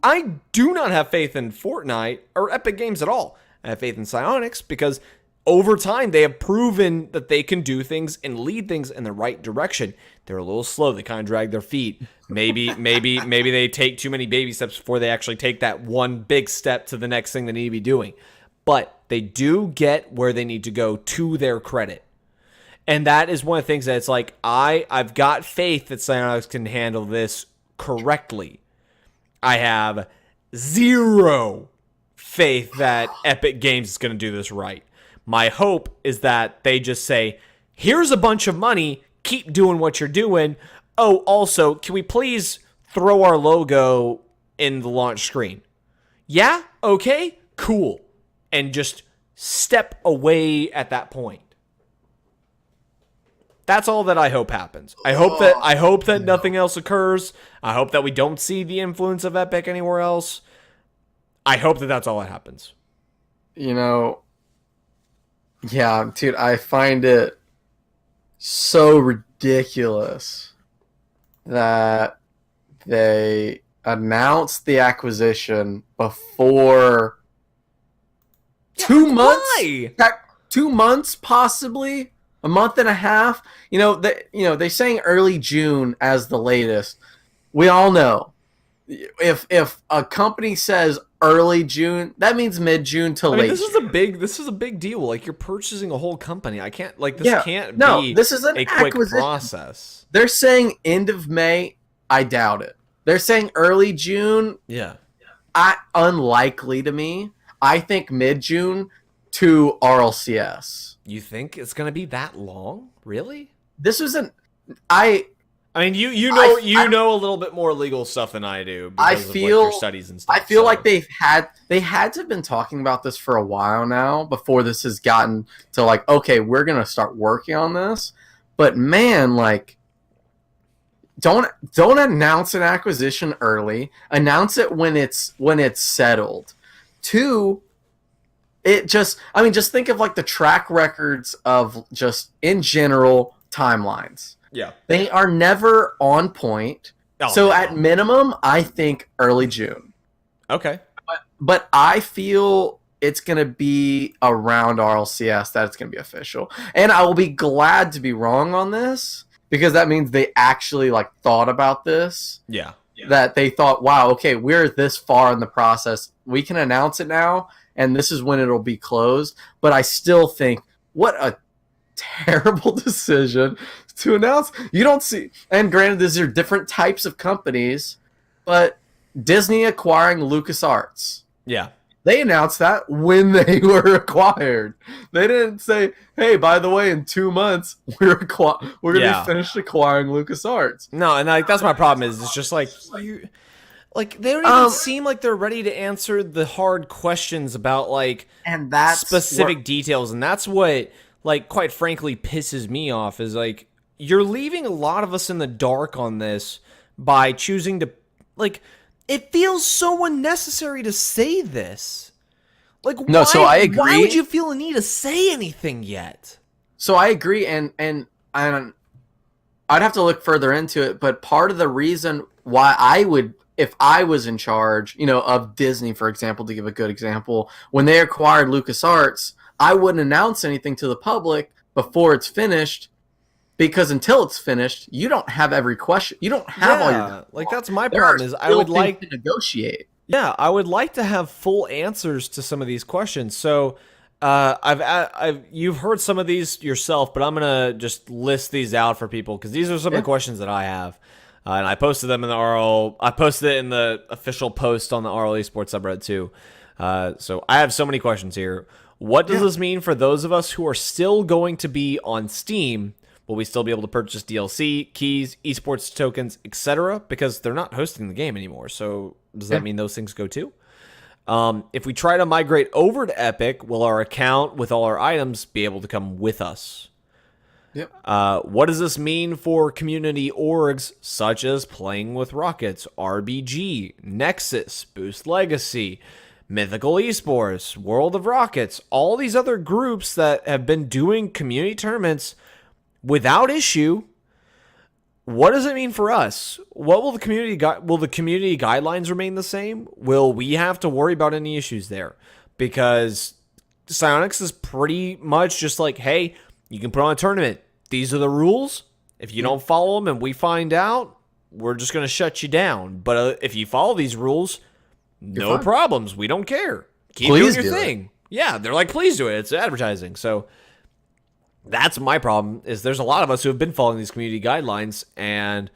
I do not have faith in Fortnite or Epic Games at all. I have faith in Psyonix because over time they have proven that they can do things and lead things in the right direction. They're a little slow. They kind of drag their feet. Maybe they take too many baby steps before they actually take that one big step to the next thing they need to be doing. But they do get where they need to go to their credit. And that is one of the things that it's like, I've got faith that Psyonix can handle this correctly. I have zero faith that Epic Games is going to do this right. My hope is that they just say, here's a bunch of money, keep doing what you're doing. Oh, also, can we please throw our logo in the launch screen? Yeah? Okay? Cool. And just step away at that point. That's all that I hope happens. I hope that nothing else occurs. I hope that we don't see the influence of Epic anywhere else. I hope that that's all that happens. You know, yeah, dude, I find it so ridiculous that they announced the acquisition before 2 months. Why? 2 months, possibly a month and a half. They saying early June as the latest. We all know if a company says early June, that means mid June to late. This is a big deal. Like, you're purchasing a whole company. I can't this is a quick process. They're saying end of May. I doubt it. They're saying early June. Yeah. Unlikely to me. I think mid June to RLCS. You think it's gonna be that long? Really? This wasn't. You know a little bit more legal stuff than I do because of your studies and stuff. I feel like they had to have been talking about this for a while now before this has gotten to like, okay, we're gonna start working on this. But man, like, don't announce an acquisition early. Announce it when it's settled. Two, just think of like the track records of just in general timelines. Yeah. They are never on point. At minimum, I think early June. Okay. But I feel it's going to be around RLCS that it's going to be official. And I will be glad to be wrong on this because that means they actually like thought about this. Yeah. That they thought, wow, okay, we're this far in the process. We can announce it now, and this is when it'll be closed. But I still think, what a terrible decision to announce. You don't see, and granted, these are different types of companies, but Disney acquiring LucasArts. Yeah. They announced that when they were acquired. They didn't say, hey, by the way, in 2 months, we're going to be finished acquiring LucasArts. No, and like that's my problem is it's just like they don't even seem like they're ready to answer the hard questions about like specific details, and that's what like quite frankly pisses me off is like you're leaving a lot of us in the dark on this by choosing to like it feels so unnecessary to say this. Like, No, so I agree. Why would you feel a need to say anything yet? So I agree, and I'd have to look further into it, but part of the reason why I would, if I was in charge, of Disney, for example, to give a good example, when they acquired LucasArts, I wouldn't announce anything to the public before it's finished, because until it's finished, you don't have every question. You don't have all your... Like, that's my problem, is I would like to negotiate. Yeah, I would like to have full answers to some of these questions. So, you've heard some of these yourself, but I'm gonna just list these out for people because these are some of the questions that I have, and I posted them in the RL. I posted it in the official post on the RL Esports subreddit too. So I have so many questions here. What does this mean for those of us who are still going to be on Steam? Will we still be able to purchase DLC, keys, esports tokens, etc.? Because they're not hosting the game anymore. So does that mean those things go too? If we try to migrate over to Epic, will our account with all our items be able to come with us? Yep. What does this mean for community orgs such as Playing with Rockets, RBG, Nexus, Boost Legacy, Mythical Esports, World of Rockets, all these other groups that have been doing community tournaments without issue? What does it mean for us? What will the community guidelines remain the same? Will we have to worry about any issues there? Because Psyonix is pretty much just like, hey, you can put on a tournament. These are the rules. If you don't follow them and we find out, we're just going to shut you down. But if you follow these rules, no problems. We don't care. Keep doing your thing. Yeah, they're like, please do it. It's advertising. So that's my problem, is there's a lot of us who have been following these community guidelines, and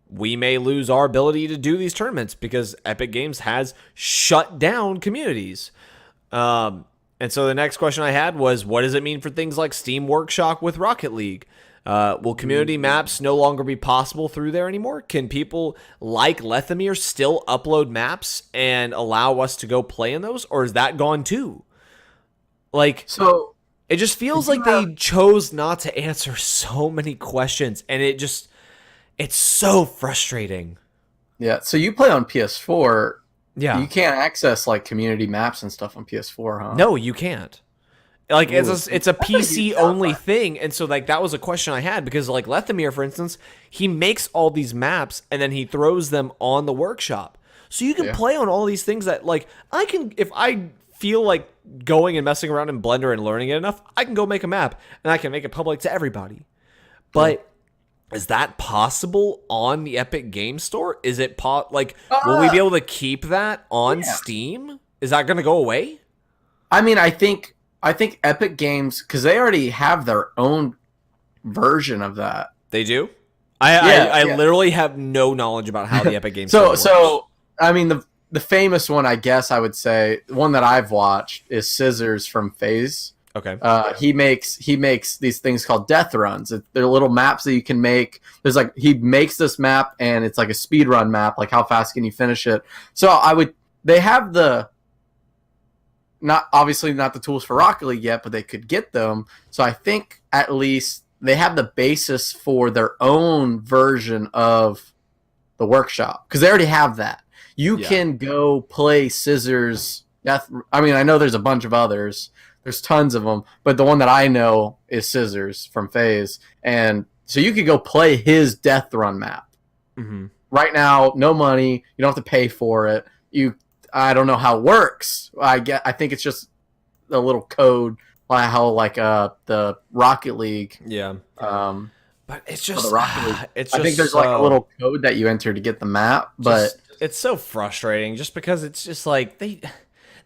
we may lose our ability to do these tournaments because Epic Games has shut down communities. And so the next question I had was, what does it mean for things like Steam Workshop with Rocket League? Will community maps no longer be possible through there anymore? Can people like Lethamir still upload maps and allow us to go play in those? Or is that gone too? So it just feels like they chose not to answer so many questions, and it's so frustrating. Yeah, so you play on PS4. Yeah. You can't access community maps and stuff on PS4, huh? No, you can't. It's a PC only thing, and so that was a question I had, because Lethamir, for instance, he makes all these maps and then he throws them on the workshop. So you can play on all these things that I can, if I feel like going and messing around in Blender and learning it enough, I can go make a map and I can make it public to everybody. But is that possible on the Epic Game Store? Is it will we be able to keep that on Steam? Is that going to go away? I mean, I think Epic Games, because they already have their own version of that. They do? I literally have no knowledge about how the Epic Games Store works. So I mean, the famous one, I guess I would say, the one that I've watched is Scissors from FaZe. Okay. He makes these things called death runs. They're little maps that you can make. He makes this map, and it's like a speed run map, like how fast can you finish it. So they have obviously not the tools for Rocket League yet, but they could get them. So I think at least they have the basis for their own version of the workshop, because they already have that. You can go play Scissors. I mean, I know there's a bunch of others. There's tons of them, but the one that I know is Scissors from FaZe, and so you could go play his death run map. Mm-hmm. Right now, no money. You don't have to pay for it. I don't know how it works. I think it's just a little code, like how the Rocket League. Yeah. But it's just the Rocket League. I think there's a little code that you enter to get the map, but it's so frustrating just because it's just they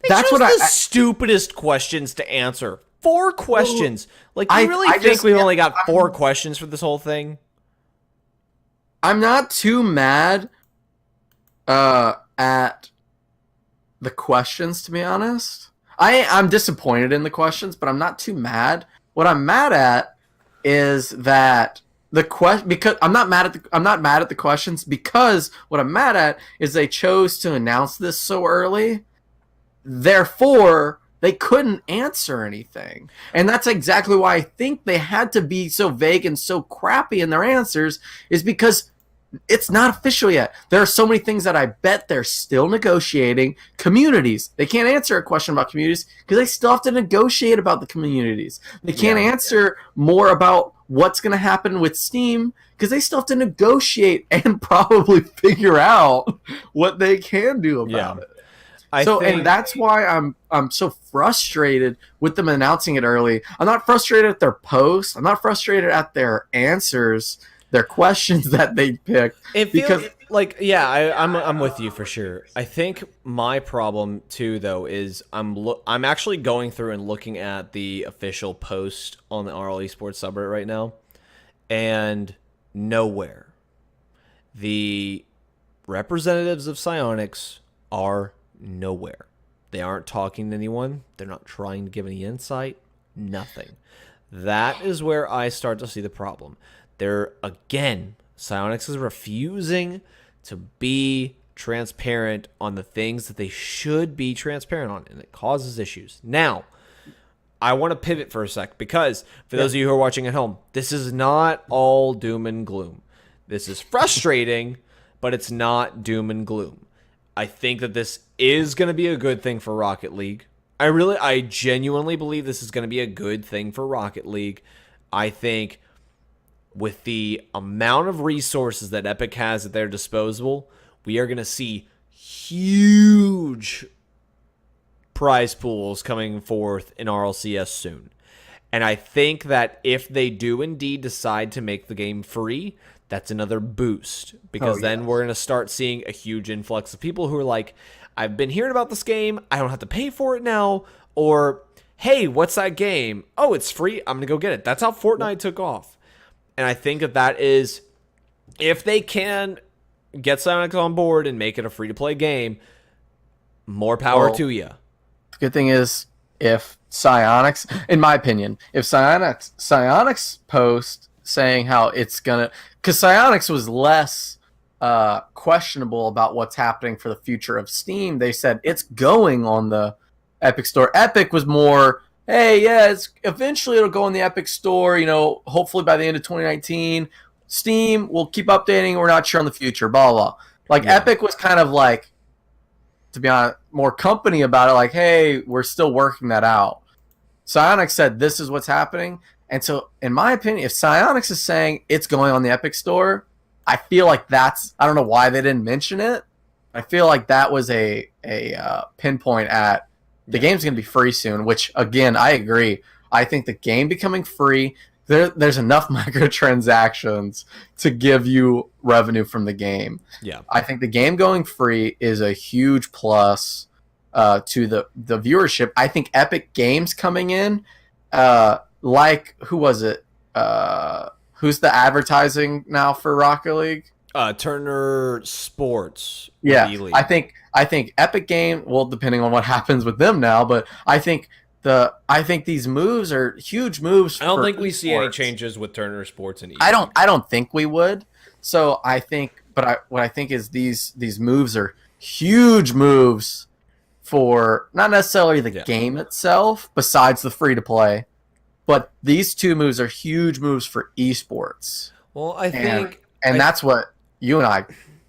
that's chose what the stupidest questions to answer. 4 questions. You really think just, we've only got 4 questions for this whole thing? I'm not too mad at the questions, to be honest. I'm disappointed in the questions, but I'm not too mad. What I'm mad at is that because I'm not mad at the questions, because what I'm mad at is they chose to announce this so early. Therefore, they couldn't answer anything. And that's exactly why I think they had to be so vague and so crappy in their answers, is because it's not official yet. There are so many things that I bet they're still negotiating. Communities. They can't answer a question about communities because they still have to negotiate about the communities. They can't answer more about what's going to happen with Steam because they still have to negotiate and probably figure out what they can do about it. And that's why I'm so frustrated with them announcing it early. I'm not frustrated at their posts. I'm not frustrated at their answers, their questions that they picked. It feels like, yeah, I'm with you for sure. I think my problem too, though, is I'm actually going through and looking at the official post on the RL Esports subreddit right now, and nowhere the representatives of Psyonix are nowhere. They aren't talking to anyone. They're not trying to give any insight. Nothing. That is where I start to see the problem. Psyonix is refusing to be transparent on the things that they should be transparent on, and it causes issues. Now, I want to pivot for a sec, because for those of you who are watching at home, this is not all doom and gloom. This is frustrating, but it's not doom and gloom. I think that this is going to be a good thing for Rocket League. I genuinely believe this is going to be a good thing for Rocket League. I think with the amount of resources that Epic has at their disposal, we are going to see huge prize pools coming forth in RLCS soon. And I think that if they do indeed decide to make the game free, that's another boost, because then we're going to start seeing a huge influx of people who are like, I've been hearing about this game, I don't have to pay for it now, or, hey, what's that game? Oh, it's free, I'm going to go get it. That's how Fortnite took off. And I think that is, if they can get Psyonix on board and make it a free-to-play game, more power to you. The good thing is, if Psyonix, in my opinion, if Psyonix post saying how it's going to, because Psyonix was less questionable about what's happening for the future of Steam. They said it's going on the Epic Store. Epic was more, hey, yeah, eventually it'll go on the Epic Store, hopefully by the end of 2019. Steam, we'll keep updating, we're not sure on the future, blah, blah. Epic was kind of like, to be honest, more company about it, like, hey, we're still working that out. Psyonix said this is what's happening. And so, in my opinion, if Psyonix is saying it's going on the Epic Store, I feel like that's, I don't know why they didn't mention it. I feel like that was a pinpoint at the game's going to be free soon, which, again, I agree. I think the game becoming free, there's enough microtransactions to give you revenue from the game. Yeah, I think the game going free is a huge plus to the viewership. I think Epic Games coming in, who was it? Who's the advertising now for Rocket League? Turner Sports. Yeah, I think Epic Game. Well, depending on what happens with them now, but I think these moves are huge moves. I don't think we see any changes with Turner Sports and I don't think we would. So I think, what I think is these moves are huge moves for not necessarily the game itself, besides the free to play. But these two moves are huge moves for esports. Well, I think... And that's what you and I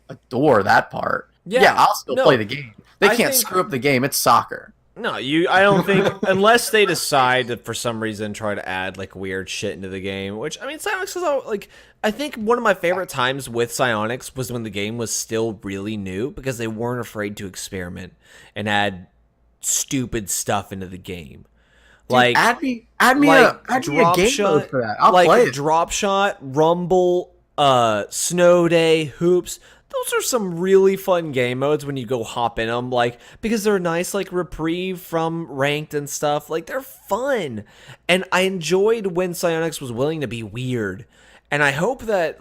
adore, that part. Yeah, I'll still play the game. They can't screw up the game. It's soccer. No, I don't think... unless they decide to, for some reason, try to add, weird shit into the game. Which, I mean, Psyonix is I think one of my favorite times with Psyonix was when the game was still really new, because they weren't afraid to experiment and add stupid stuff into the game. Dude, add me a game mode for that. I'll play it. Drop Shot, Rumble, Snow Day, Hoops. Those are some really fun game modes when you go hop in them, because they're nice, reprieve from ranked and stuff. They're fun. And I enjoyed when Psyonix was willing to be weird. And I hope that,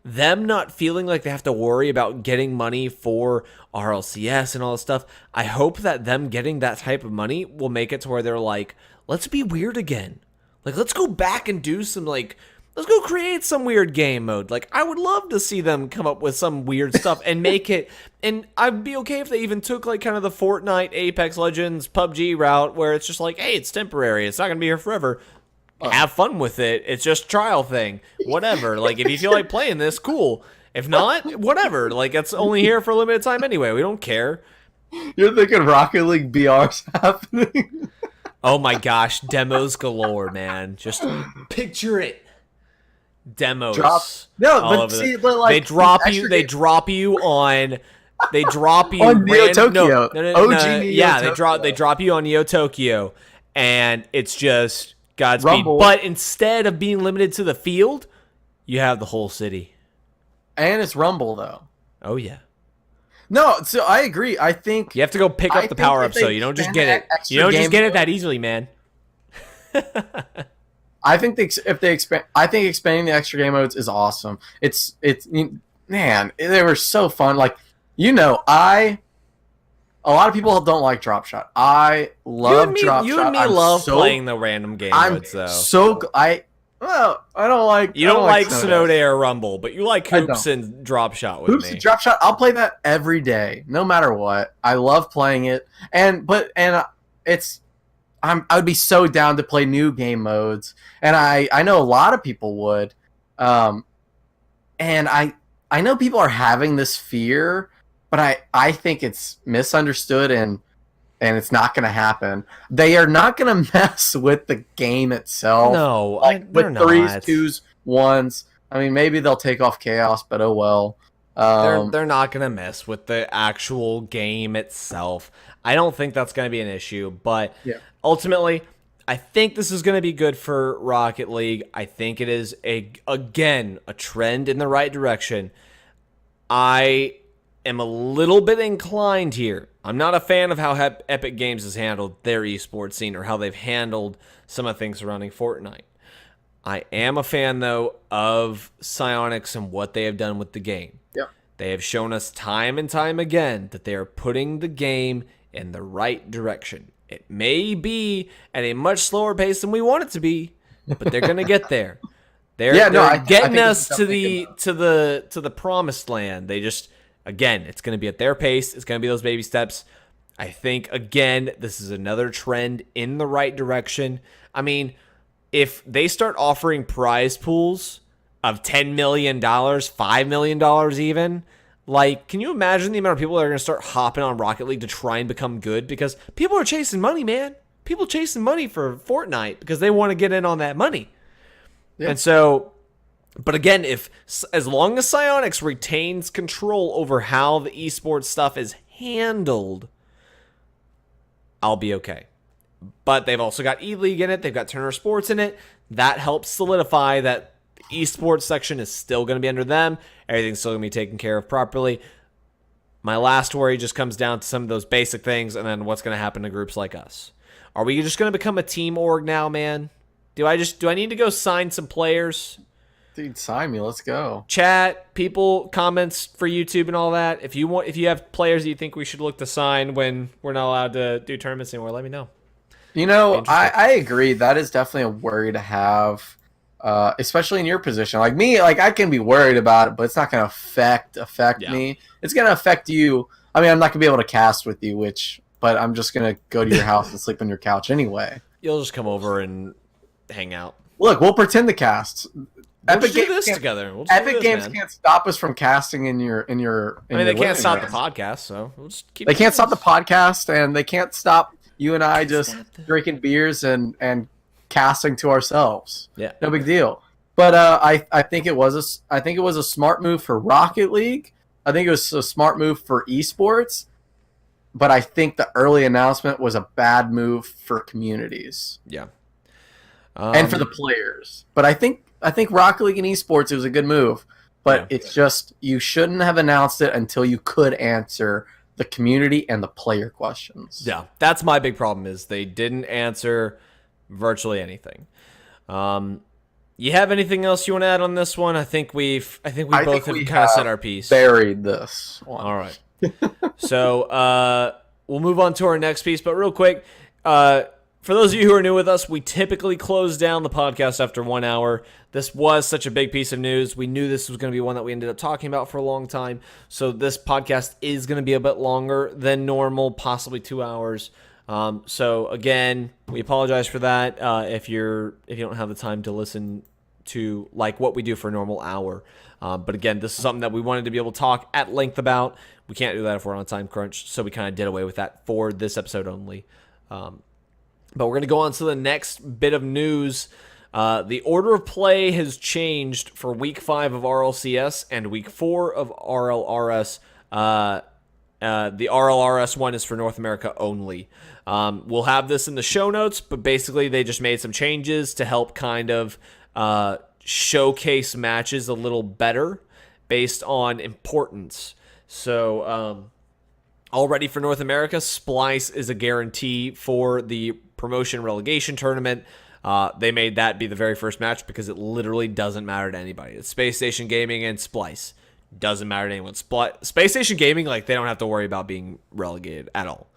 them not feeling like they have to worry about getting money for RLCS and all this stuff, I hope that them getting that type of money will make it to where they're like, let's be weird again. Let's go back and do some, let's go create some weird game mode. I would love to see them come up with some weird stuff and make it, and I'd be okay if they even took, kind of the Fortnite, Apex Legends, PUBG route, where it's just hey, it's temporary, it's not going to be here forever. Have fun with it. It's just a trial thing. Whatever. If you feel like playing this, cool. If not, whatever. Like, it's only here for a limited time anyway. We don't care. You're thinking Rocket League BR's happening? Oh my gosh, demos galore, man. Just picture it. Demos. They drop you on Neo Tokyo. OG Neo they drop you on Neo Tokyo, and it's just Godspeed. Rumble. But instead of being limited to the field, you have the whole city. And it's Rumble though. Oh yeah. No, so I agree. I think you have to go pick up the power up, so you don't just get it. You don't just get it that easily, man. I think expanding the extra game modes is awesome. It's man, they were so fun. Like, a lot of people don't like Drop Shot. I love Drop Shot. You and me love playing the random game modes, though. I don't like. You don't like Snow Day or Rumble, but you like Hoops and Drop Shot with me. Hoops and Drop Shot, I'll play that every day, no matter what. I love playing it, I would be so down to play new game modes, and I know a lot of people would, and I know people are having this fear, but I think it's misunderstood and it's not going to happen. They are not going to mess with the game itself. No, with threes, twos, ones. I mean, maybe they'll take off chaos, but oh well. They're not going to mess with the actual game itself. I don't think that's going to be an issue, but ultimately, I think this is going to be good for Rocket League. I think it is, again, a trend in the right direction. I am a little bit inclined here. I'm not a fan of how Epic Games has handled their esports scene or how they've handled some of the things surrounding Fortnite. I am a fan, though, of Psyonix and what they have done with the game. Yep. They have shown us time and time again that they are putting the game in the right direction. It may be at a much slower pace than we want it to be, but they're going to get there. They're getting us to the promised land. They just, again, it's going to be at their pace. It's going to be those baby steps. I think, again, this is another trend in the right direction. I mean, if they start offering prize pools of $10 million, $5 million even, like, can you imagine the amount of people that are going to start hopping on Rocket League to try and become good? Because people are chasing money, man. People chasing money for Fortnite because they want to get in on that money. Yeah. And so, but again, as long as Psyonix retains control over how the esports stuff is handled, I'll be okay. But they've also got E-League in it. They've got Turner Sports in it. That helps solidify that the esports section is still going to be under them. Everything's still going to be taken care of properly. My last worry just comes down to some of those basic things and then what's going to happen to groups like us. Are we just going to become a team org now, man? Do I need to go sign some players? Dude, sign me. Let's go. Chat, people, comments for YouTube and all that. If you have players that you think we should look to sign when we're not allowed to do tournaments anymore, let me know. You know, I agree. That is definitely a worry to have, especially in your position. Like me, I can be worried about it, but it's not going to affect me. It's going to affect you. I mean, I'm not going to be able to cast with you, but I'm just going to go to your house and sleep on your couch anyway. You'll just come over and hang out. Look, we'll pretend to cast. Epic Games together. Epic Games can't stop us from casting in your. I mean, they can't stop the podcast, so we'll just keep. They can't stop the podcast, and they can't stop you and I just drinking beers and casting to ourselves. Yeah, no big deal. But I think it was a smart move for Rocket League. I think it was a smart move for esports. But I think the early announcement was a bad move for communities. Yeah, and for the players. But I think Rocket League and esports, it was a good move. But it's just, you shouldn't have announced it until you could answer the community and the player questions. Yeah, that's my big problem, is they didn't answer virtually anything. You have anything else you want to add on this one? I think we both have kind of said our piece. Buried this one. All right. So we'll move on to our next piece, but real quick, for those of you who are new with us, we typically close down the podcast after 1 hour. This was such a big piece of news. We knew this was going to be one that we ended up talking about for a long time. So this podcast is going to be a bit longer than normal, possibly 2 hours. So again, we apologize for that. If you don't have the time to listen to like what we do for a normal hour. But again, this is something that we wanted to be able to talk at length about. We can't do that if we're on a time crunch, so we kind of did away with that for this episode only. But we're going to go on to the next bit of news. The order of play has changed for Week 5 of RLCS and Week 4 of RLRS. The RLRS one is for North America only. We'll have this in the show notes, but basically they just made some changes to help kind of showcase matches a little better based on importance. So already for North America, Splice is a guarantee for the promotion relegation tournament. They made that be the very first match because it literally doesn't matter to anybody. It's Space Station Gaming and Splice. Doesn't matter to anyone. Space Station Gaming, like, they don't have to worry about being relegated at all.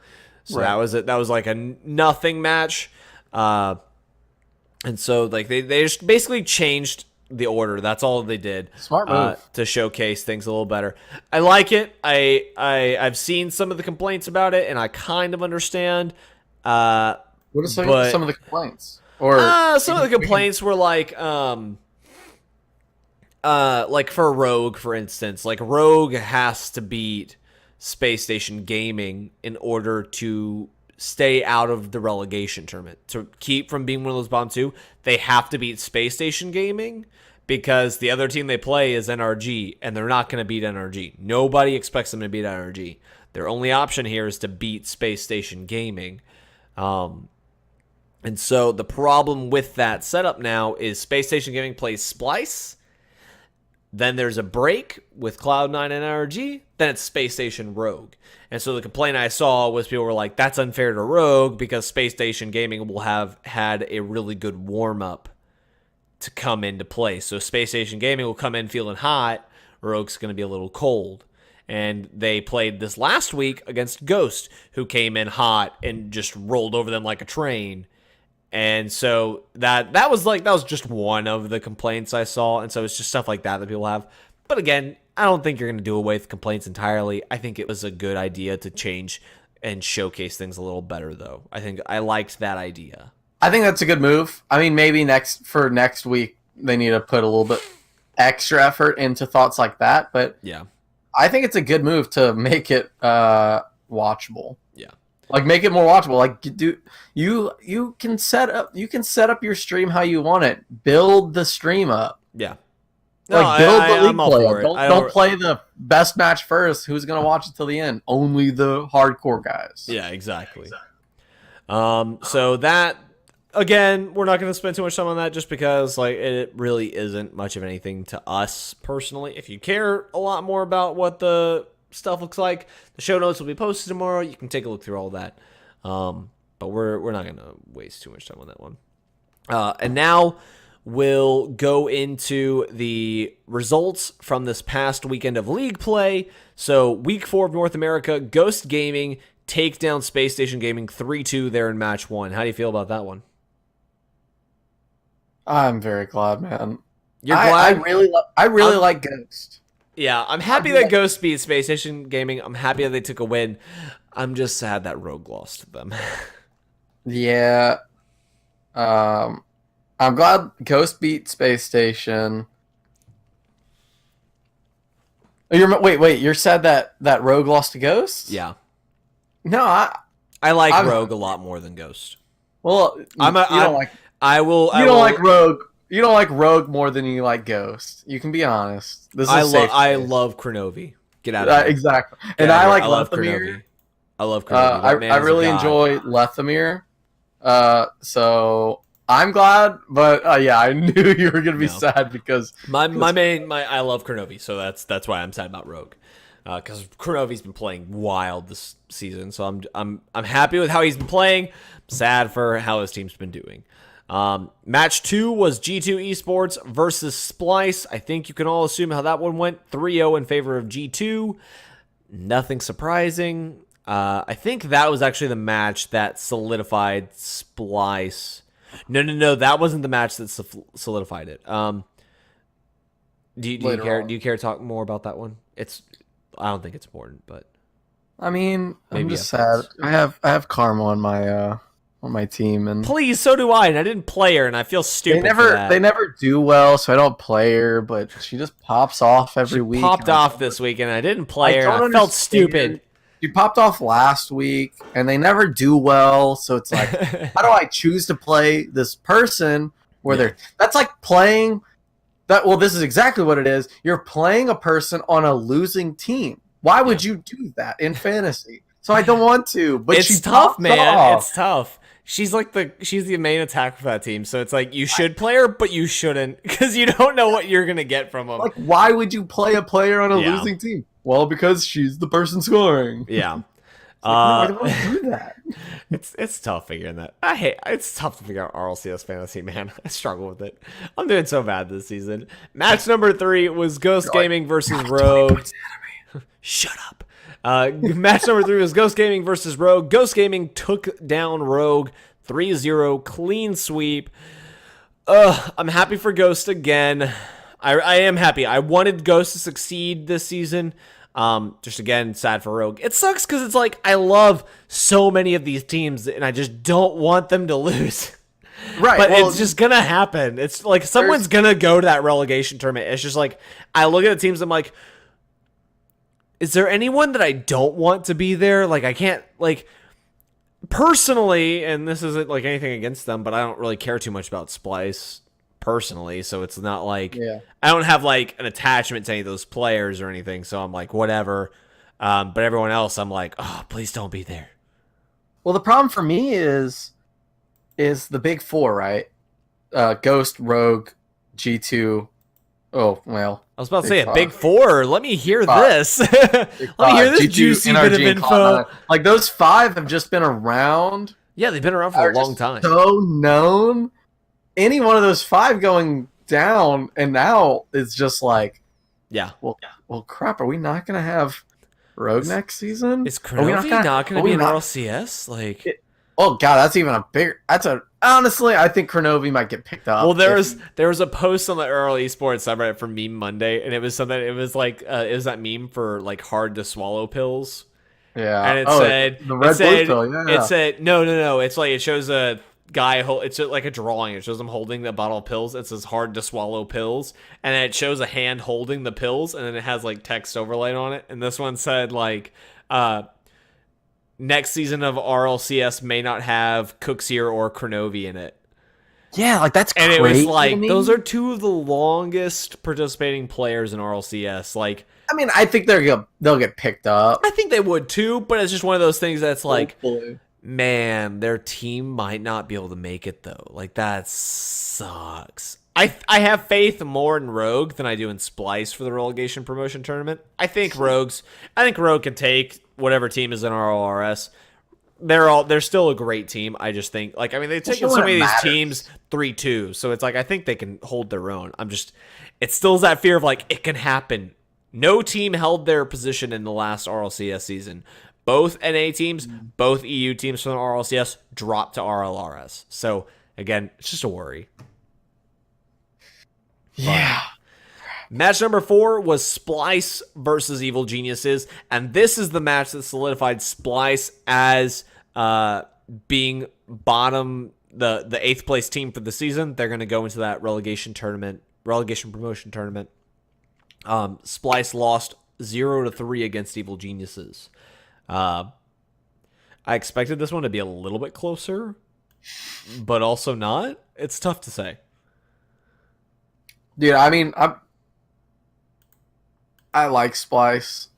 So right. That was like a nothing match. And so like they just basically changed the order. That's all they did. Smart move. To showcase things a little better. I like it. I've seen some of the complaints about it, and I kind of understand. What are some of the complaints? Or some of the complaints were like for Rogue, for instance, like Rogue has to beat Space Station Gaming in order to stay out of the relegation tournament. To keep from being one of those bottom two, they have to beat Space Station Gaming because the other team they play is NRG, and they're not going to beat NRG. Nobody expects them to beat NRG. Their only option here is to beat Space Station Gaming. And so the problem with that setup now is Space Station Gaming plays Splice. Then there's a break with Cloud9 and NRG. Then it's Space Station Rogue. And so the complaint I saw was people were like, that's unfair to Rogue because Space Station Gaming will have had a really good warm-up to come into play. So Space Station Gaming will come in feeling hot. Rogue's going to be a little cold. And they played this last week against Ghost, who came in hot and just rolled over them like a train. And so that was just one of the complaints I saw. And so it's just stuff like that people have. But again, I don't think you're going to do away with complaints entirely. I think it was a good idea to change and showcase things a little better, though. I think I liked that idea. I think that's a good move. I mean, maybe next week they need to put a little bit extra effort into thoughts like that. But yeah, I think it's a good move to make it watchable. Yeah. Like, make it more watchable. Like, you can set up your stream how you want it. Build the stream up. Yeah. No, like, build the league play. Don't play the best match first. Who's gonna watch it till the end? Only the hardcore guys. Yeah, exactly. So that, again, we're not gonna spend too much time on that just because like it really isn't much of anything to us personally. If you care a lot more about what the stuff looks like, the show notes will be posted tomorrow. You can take a look through all that. But we're not gonna waste too much time on that one. And now we'll go into the results from this past weekend of league play. So week 4 of North America, Ghost Gaming take down Space Station Gaming 3-2 there in match 1. How do you feel about that one? I'm very glad, man. You're glad? I really like Ghost. Yeah, I'm happy that Ghost beat Space Station Gaming. I'm happy that they took a win. I'm just sad that Rogue lost to them. Yeah. I'm glad Ghost beat Space Station. Wait, you're sad that Rogue lost to Ghost? Yeah. No, I like Rogue a lot more than Ghost. Well, you don't like Rogue. You don't like Rogue more than you like Ghost. You can be honest. I love Kronovi. Get out of here. Exactly. And I like Lethamir. I love Kronovi. I really enjoy Lethamir. So I'm glad, but yeah, I knew you were gonna be sad because I love Kronovi, so that's why I'm sad about Rogue. Because Kronovi's been playing wild this season, so I'm happy with how he's been playing. I'm sad for how his team's been doing. Match 2 was G2 Esports versus Splice. I think you can all assume how that one went. 3-0 in favor of G2. Nothing surprising. I think that was actually the match that solidified Splice. No, that wasn't the match that solidified it. Do you care to talk more about that one? I don't think it's important, but I mean, I'm just sad. I have karma on on my team, and Please, so do I, and I didn't play her, and I feel stupid. they never do well, so I don't play her. But she just pops off every week. Popped off this week, and I didn't play her. I felt stupid. She popped off last week, and they never do well. So it's like, how do I choose to play this person where they're? That's like playing that. Well, this is exactly what it is. You're playing a person on a losing team. Why would you do that in fantasy? So I don't want to. But it's tough, man. It's tough. She's the main attacker for that team, so it's like you should play her, but you shouldn't because you don't know what you're gonna get from them. Like, why would you play a player on a losing team? Well, because she's the person scoring. Yeah, I don't want to do that. It's tough figuring that. It's tough to figure out RLCS fantasy, man. I struggle with it. I'm doing so bad this season. Match number 3 was Ghost Gaming versus Rogue. Shut up. Match number 3 was Ghost Gaming versus Rogue. Ghost Gaming took down Rogue 3-0, clean sweep. I'm happy for Ghost again. I am happy. I wanted Ghost to succeed this season. Just again, sad for Rogue. It sucks because it's like I love so many of these teams and I just don't want them to lose. Right. But it's just gonna happen. It's like someone's gonna go to that relegation tournament. It's just like I look at the teams, I'm like, is there anyone that I don't want to be there? Like, I can't, like, personally, and this isn't, like, anything against them, but I don't really care too much about Splice, personally, so it's not like, I don't have, like, an attachment to any of those players or anything, so I'm like, whatever. But everyone else, I'm like, oh, please don't be there. Well, the problem for me is the big 4, right? Ghost, Rogue, G2. Oh, well. I was about to say a big 4. Let me hear this. Let me hear this juicy bit of info. Like, those 5 have just been around. Yeah, they've been around for a long time. So known. Any one of those 5 going down, and now it's just like, well, crap. Are we not going to have Rogue next season? Is Kronovi not going to be in RLCS? Like, oh god, that's even a bigger. Honestly, I think Kronovi might get picked up. Well, there was a post on the RLeSports subreddit for Meme Monday, and it was something. It was like it was that meme for like hard to swallow pills. Yeah, and it said the red blue pill. Yeah, it said no. It's like it shows a guy. It's like a drawing. It shows him holding the bottle of pills. It says hard to swallow pills, and then it shows a hand holding the pills, and then it has like text overlaid on it. And this one said like, next season of RLCS may not have Cooksier or Kronovi in it. Yeah, like that's crazy. And it was like those are 2 of the longest participating players in RLCS. Like, I mean, I think they'll get picked up. I think they would too, but it's just one of those things that's like, man, their team might not be able to make it though. Like that sucks. I have faith more in Rogue than I do in Splice for the relegation promotion tournament. I think Rogue can take whatever team is in RLRS. They're still a great team. I just think they've taken so many of these teams 3-2, so it's like I think they can hold their own. It still is that fear of like it can happen. No team held their position in the last RLCS season. Both NA teams, both EU teams from the RLCS dropped to RLRS. So again, it's just a worry. Yeah. Match number 4 was Splice versus Evil Geniuses, and this is the match that solidified Splice as being bottom, the 8th place team for the season. They're going to go into that relegation promotion tournament. Splice lost 0-3 against Evil Geniuses. I expected this one to be a little bit closer, but also not. It's tough to say. Dude, I mean, I like Splice.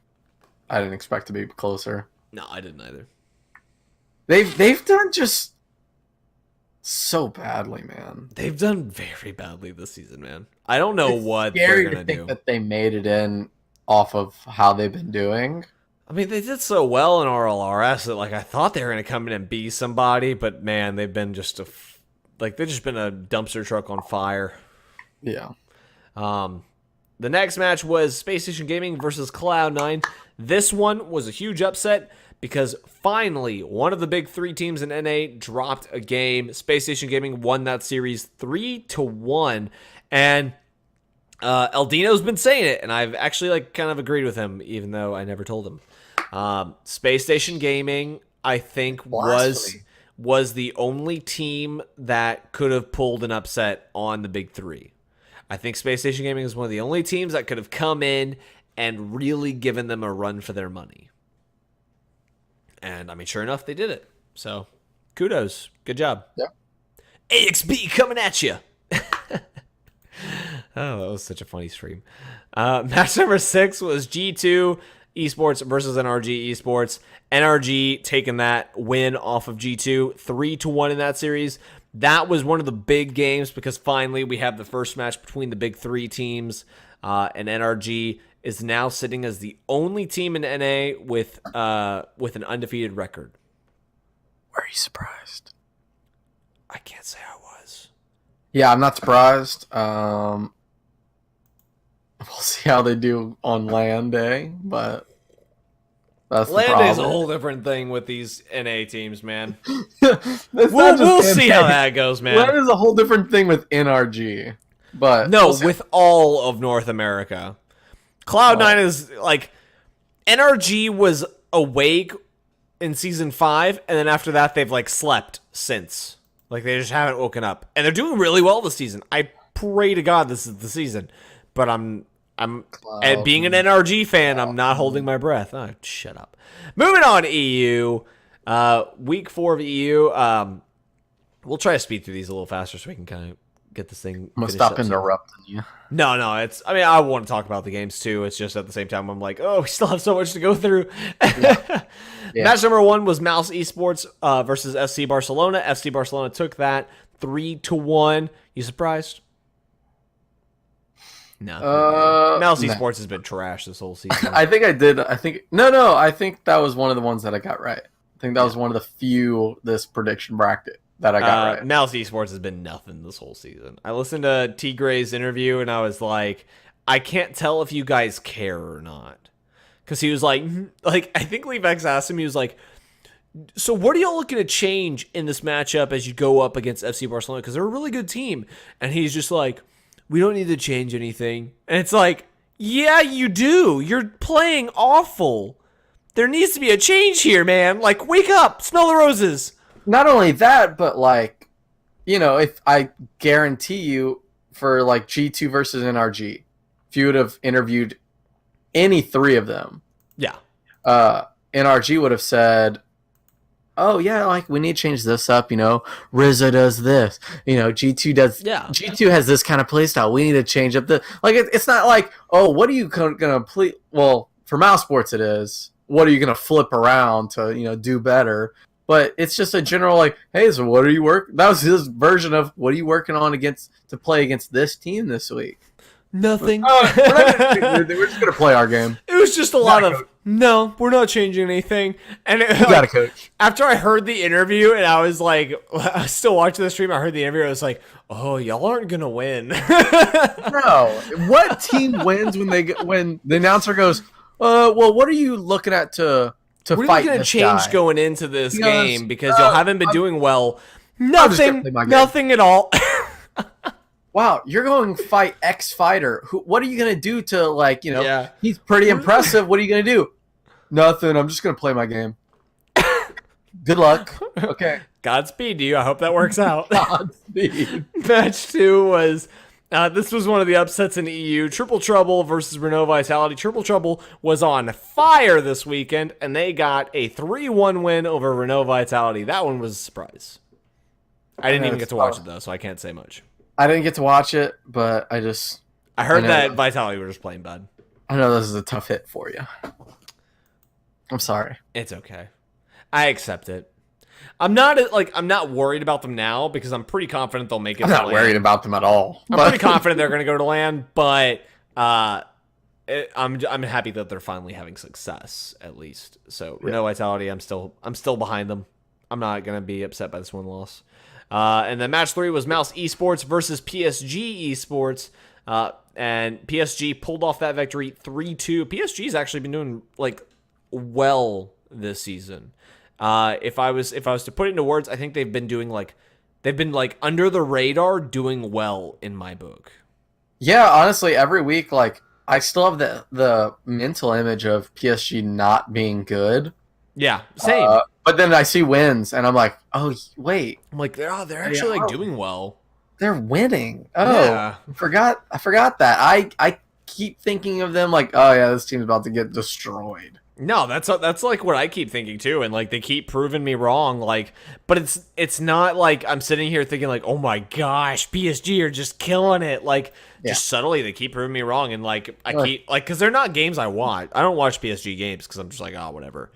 I didn't expect to be closer. No, I didn't either. They've done just so badly, man. They've done very badly this season, man. I don't know what they're gonna think do. That they made it in off of how they've been doing. I mean, they did so well in RLRS that like I thought they were gonna come in and be somebody, but man, they've been just they've just been a dumpster truck on fire. Yeah. The next match was Space Station Gaming versus Cloud9. This one was a huge upset because finally one of the big 3 teams in NA dropped a game. Space Station Gaming won that series 3-1, and Eldino's been saying it, and I've actually like kind of agreed with him, even though I never told him. Space Station Gaming, I think, was the only team that could have pulled an upset on the big three. I think Space Station Gaming is one of the only teams that could have come in and really given them a run for their money. And, I mean, sure enough, they did it. So, kudos. Good job. Yeah. AXB coming at you. Oh, that was such a funny stream. Match number 6 was G2 Esports versus NRG Esports. NRG taking that win off of G2, 3-1 in that series. That was one of the big games because finally we have the first match between the big three teams, and NRG is now sitting as the only team in NA with an undefeated record. Were you surprised? I can't say I was. Yeah, I'm not surprised. We'll see how they do on LAN day, but that's LAN the problem. day is a whole different thing with these NA teams, man. we'll We'll see how that goes, man. LAN is a whole different thing with NRG, but No, we'll with all of North America. Cloud9 is like NRG was awake in season 5, and then after that they've like slept since. Like they just haven't woken up, and they're doing really well this season. I pray to God this is the season, but I'm and being an NRG fan, I'm not holding my breath. Oh, shut up. Moving on to EU, week 4 of EU. We'll try to speed through these a little faster so we can kind of get this thing. I'm gonna stop interrupting you. No, it's. I mean, I want to talk about the games too. It's just at the same time, I'm like, oh, we still have so much to go through. Yeah. Match number 1 was Mouse Esports versus FC Barcelona. FC Barcelona took that 3-1. You surprised? No. Mouse Esports has been trash this whole season. I think I did. I think I think that was one of the ones that I got right. I think that was one of the few this prediction bracket that I got right. Mouse Esports has been nothing this whole season. I listened to T Gray's interview and I was like, I can't tell if you guys care or not. Because he was like I think Levex asked him, he was like, so what are y'all looking to change in this matchup as you go up against FC Barcelona? Because they're a really good team. And he's just like, we don't need to change anything. And it's like, yeah, you do. You're playing awful. There needs to be a change here, man. Like, wake up. Smell the roses. Not only that, but like, you know, if I guarantee you for like G2 versus NRG, if you would have interviewed any 3 of them, yeah, NRG would have said, oh yeah, like we need to change this up, you know, Rizzo does this, you know, G2 does, G2 has this kind of play style, we need to change up the, like it's not like, oh, what are you gonna play, well, for Mouse Sports it is, what are you gonna flip around to, you know, do better, but it's just a general like, hey, so what are you that was his version of what are you working on to play against this team this week? Nothing. We're just gonna play our game. It was just a lot of no, we're not changing anything. And it, got a coach. After I heard the interview, and I was like, I was still watching the stream. I heard the interview. I was like, oh, y'all aren't gonna win. No, what team wins when the announcer goes, well, what are you looking at to fight? What are you gonna this change guy? Going into this game because y'all haven't been doing well? Nothing at all. Wow, you're going to fight X fighter. What are you going to do to, like, you know, yeah. He's pretty impressive. What are you going to do? Nothing. I'm just going to play my game. Good luck. Okay. Godspeed to you. I hope that works out. Godspeed. Match 2 was, this was one of the upsets in the EU. Triple Trouble versus Renault Vitality. Triple Trouble was on fire this weekend, and they got a 3-1 win over Renault Vitality. That one was a surprise. I didn't even get to watch it, though, so I can't say much. I didn't get to watch it, but I heard that Vitality were just playing bad. I know this is a tough hit for you. I'm sorry. It's okay. I accept it. I'm not worried about them now because I'm pretty confident they'll make it. I'm not worried about them at all. I'm pretty confident they're going to go to LAN, but I'm happy that they're finally having success at least. So Renault Vitality, I'm still behind them. I'm not going to be upset by this one loss. And then match 3 was Mouse Esports versus PSG Esports. And PSG pulled off that victory 3-2. PSG's actually been doing like well this season. If I was to put it into words, I think they've been under the radar doing well in my book. Yeah, honestly, every week, like I still have the mental image of PSG not being good. Yeah, same. But then I see wins, and I'm like, oh wait, I'm like, they're actually like doing well. they're winning. Oh, Yeah. I forgot that. I keep thinking of them like, oh yeah, this team's about to get destroyed. No, that's like what I keep thinking too, and like they keep proving me wrong. Like, but it's not like I'm sitting here thinking like, oh my gosh, PSG are just killing it. Like, just subtly they keep proving me wrong, and like I keep like because they're not games I watch. I don't watch PSG games because I'm just like, oh whatever.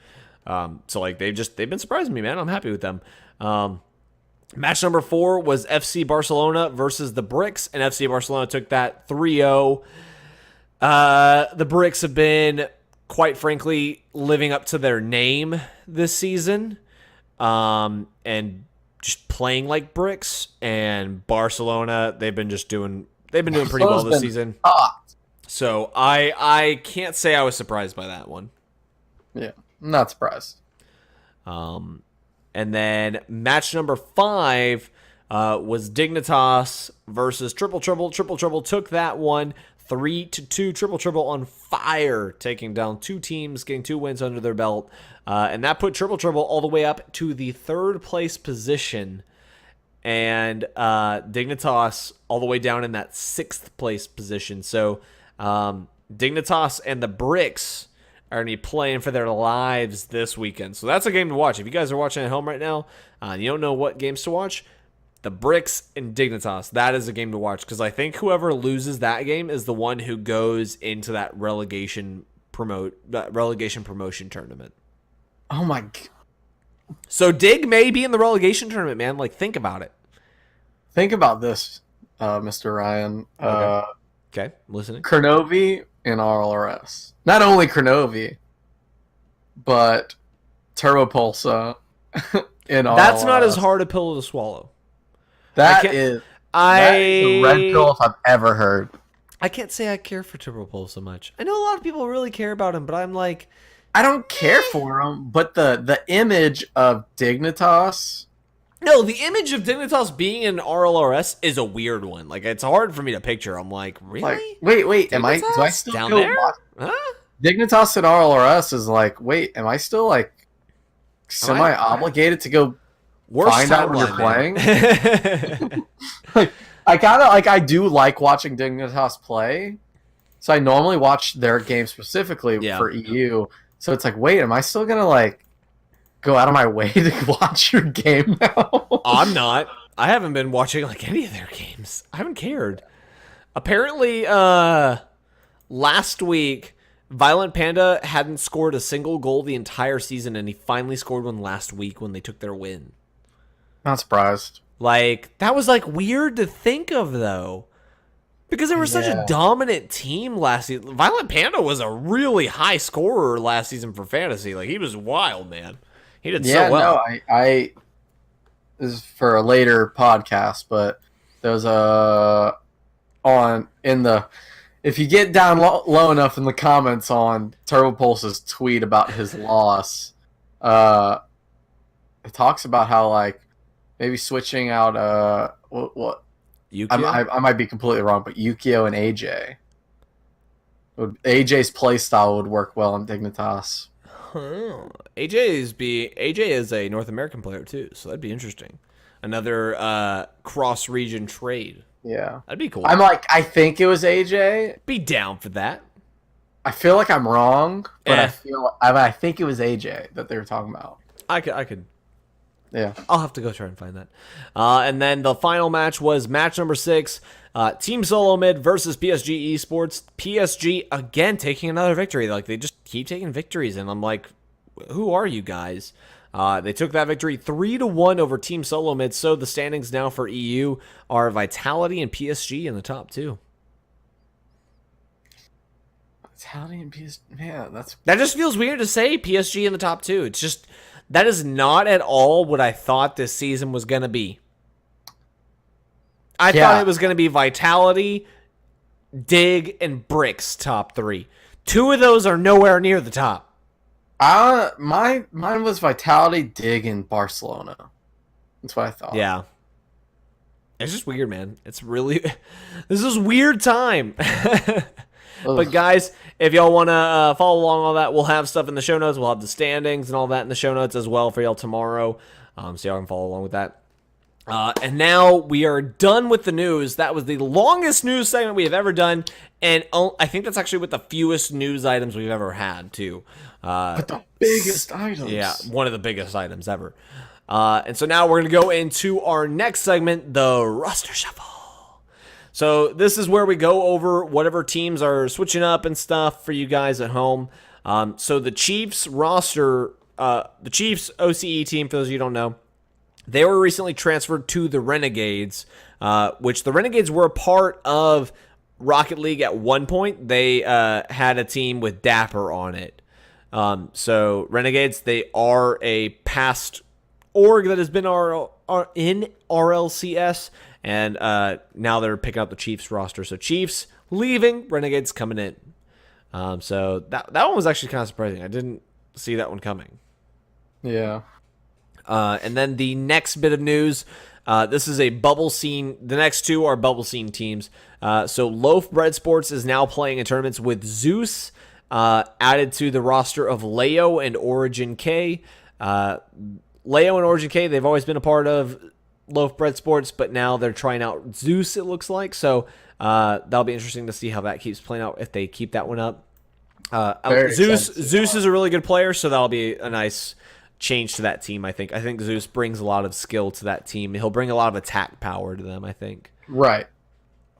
So like they've been surprising me, man. I'm happy with them. Match number 4 was FC Barcelona versus the Bricks, and FC Barcelona took that 3-0. The Bricks have been, quite frankly, living up to their name this season, and just playing like Bricks. And Barcelona, they've been doing pretty well this season. So I can't say I was surprised by that one. Yeah, I'm not surprised. And then match number 5 was Dignitas versus Triple Trouble. Triple Trouble took that one 3-2. Triple Trouble on fire, taking down 2 teams, getting 2 wins under their belt. And that put Triple Trouble all the way up to the 3rd place position. And Dignitas all the way down in that 6th place position. So Dignitas and the Bricks are going to be playing for their lives this weekend. So that's a game to watch. If you guys are watching at home right now and you don't know what games to watch, the Bricks and Dignitas, that is a game to watch, because I think whoever loses that game is the one who goes into that relegation promotion tournament. Oh my God. So Dig may be in the relegation tournament, man. Like, think about it. Think about this, Mr. Ryan. Okay, I'm listening. Kernovi and RLRS. Not only Kernovi, but Turbopulsa in RLRS. That's not as hard a pill to swallow. That is the red pill if I've ever heard. I can't say I care for Turbopulsa much. I know a lot of people really care about him, but I'm like, I don't care for him, but the image of Dignitas. No, the image of Dignitas being in RLRS is a weird one. Like, it's hard for me to picture. I'm like, really? Like, wait, do I still down go there? Huh? Dignitas in RLRS is like, wait, am I still like semi-obligated to go find out when you're playing? Like, I do like watching Dignitas play, so I normally watch their game specifically for EU. So it's like, wait, am I still gonna like go out of my way to watch your game now? I'm not. I haven't been watching like any of their games. I haven't cared. Apparently, last week, Violent Panda hadn't scored a single goal the entire season, and he finally scored one last week when they took their win. Not surprised. Like, that was like weird to think of, though, because they were such a dominant team last season. Violent Panda was a really high scorer last season for fantasy. Like, he was wild, man. He did so well. No, I this is for a later podcast, but there was if you get down low enough in the comments on Turbopulse's tweet about his loss, it talks about how like maybe switching out what Yukio? I might be completely wrong, but Yukio and AJ. AJ's playstyle would work well in Dignitas. Huh. AJ is a North American player too, so that'd be interesting. Another cross-region trade. Yeah, that'd be cool. I think it was AJ. Be down for that. I feel like I'm wrong, but I think it was AJ that they were talking about. I could. Yeah, I'll have to go try and find that. And then the final match was match number 6. Team Solo Mid versus PSG Esports. PSG again taking another victory. Like, they just keep taking victories, and I'm like, who are you guys? They took that victory 3-1 over Team Solo Mid. So the standings now for EU are Vitality and PSG in the top 2. Vitality and PSG, man, that just feels weird to say PSG in the top 2. It's just, that is not at all what I thought this season was going to be. I thought it was going to be Vitality, Dig, and Bricks top 3. 2 of those are nowhere near the top. Mine was Vitality, Dig, and Barcelona. That's what I thought. Yeah. It's just weird, man. It's really... This is weird time. But guys, if y'all want to follow along all that, we'll have stuff in the show notes. We'll have the standings and all that in the show notes as well for y'all tomorrow. So y'all can follow along with that. And now we are done with the news. That was the longest news segment we have ever done. And I think that's actually with the fewest news items we've ever had, too. But the biggest items. Yeah, one of the biggest items ever. And so now we're going to go into our next segment, the roster shuffle. So this is where we go over whatever teams are switching up and stuff for you guys at home. So the Chiefs roster, the Chiefs OCE team, for those of you who don't know, they were recently transferred to the Renegades, which the Renegades were a part of Rocket League at one point. They had a team with Dapper on it. So Renegades, they are a past org that has been in RLCS, and now they're picking up the Chiefs roster. So Chiefs leaving, Renegades coming in. So that one was actually kind of surprising. I didn't see that one coming. Yeah. And then the next bit of news, this is a bubble scene. The next two are bubble scene teams. So LOAF Breadsports is now playing in tournaments with Zeus, added to the roster of Leo and Origin K. Leo and Origin K, they've always been a part of LOAF Breadsports, but now they're trying out Zeus, it looks like. So that'll be interesting to see how that keeps playing out if they keep that one up. Zeus is a really good player, so that'll be a nice change to that team, I think. I think Zeus brings a lot of skill to that team. He'll bring a lot of attack power to them, I think. Right.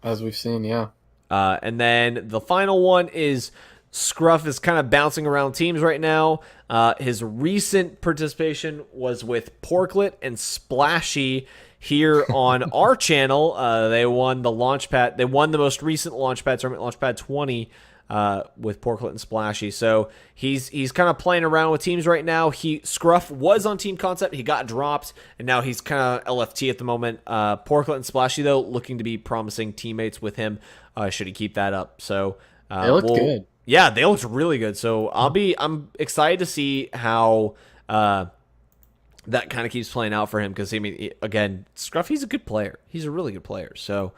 As we've seen, yeah. And then the final one is Scruff is kind of bouncing around teams right now. His recent participation was with Porklet and Splashy here on our channel. They won the Launchpad. They won the most recent Launchpad tournament, Launchpad 20, with Porklet and Splashy. So he's kind of playing around with teams right now. Scruff was on Team Concept. He got dropped, and now he's kind of LFT at the moment. Porklet and Splashy, though, looking to be promising teammates with him. Should he keep that up? So they looked good. Yeah, they looked really good. So I'm excited to see how that kind of keeps playing out for him, because I mean, again, Scruff, he's a good player. He's a really good player. So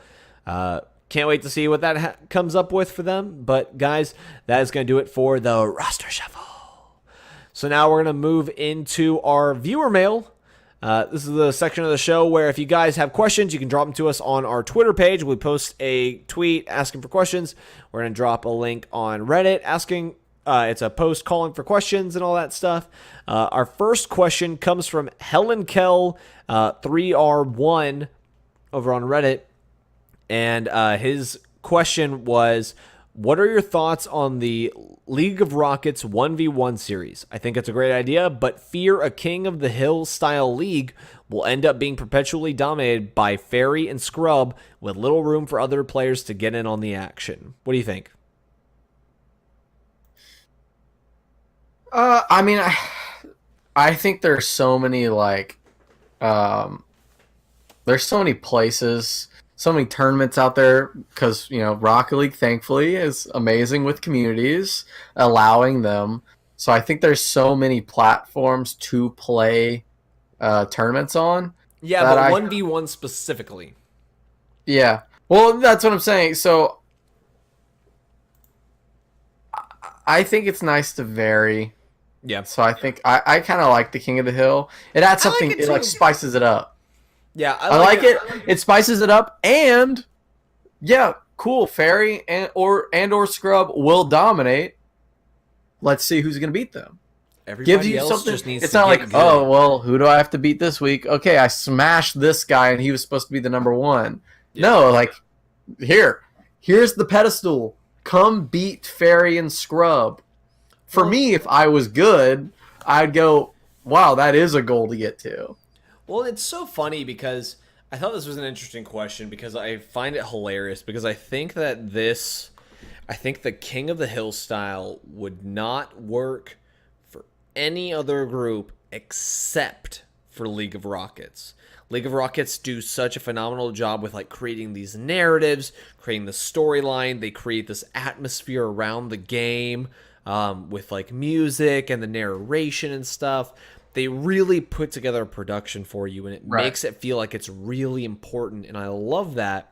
can't wait to see what that comes up with for them. But guys, that is going to do it for the roster shuffle. So now we're going to move into our viewer mail. This is the section of the show where if you guys have questions, you can drop them to us on our Twitter page. We post a tweet asking for questions. We're going to drop a link on Reddit asking. It's a post calling for questions and all that stuff. Our first question comes from Helen Kell 3R1 over on Reddit. And his question was, what are your thoughts on the League of Rockets 1v1 series? I think it's a great idea, but fear a King of the Hill style league will end up being perpetually dominated by Fairy and Scrub with little room for other players to get in on the action. What do you think? I mean, I think there's so many, like, there's so many places, so many tournaments out there, because, you know, Rocket League, thankfully, is amazing with communities, allowing them. So I think there's so many platforms to play tournaments on. Yeah, but 1v1 specifically. Yeah. Well, that's what I'm saying. So I think it's nice to vary. Yeah. So I think I kind of like the King of the Hill. It adds something. It like spices it up. Yeah, I like it. It spices it up, and yeah, cool. Fairy or Scrub will dominate. Let's see who's gonna beat them. Gives you something. Just needs it's to not like, good. oh well, who do I have to beat this week? Okay, I smashed this guy, and he was supposed to be the number one. Yeah. No, like here's the pedestal. Come beat Fairy and Scrub. For me, if I was good, I'd go, wow, that is a goal to get to. Well, it's so funny because I thought this was an interesting question, because I find it hilarious, because I think that the King of the Hill style would not work for any other group except for League of Rockets. League of Rockets do such a phenomenal job with like creating these narratives, creating the storyline. They create this atmosphere around the game with like music and the narration and stuff. They really put together a production for you, and it makes it feel like it's really important, and I love that.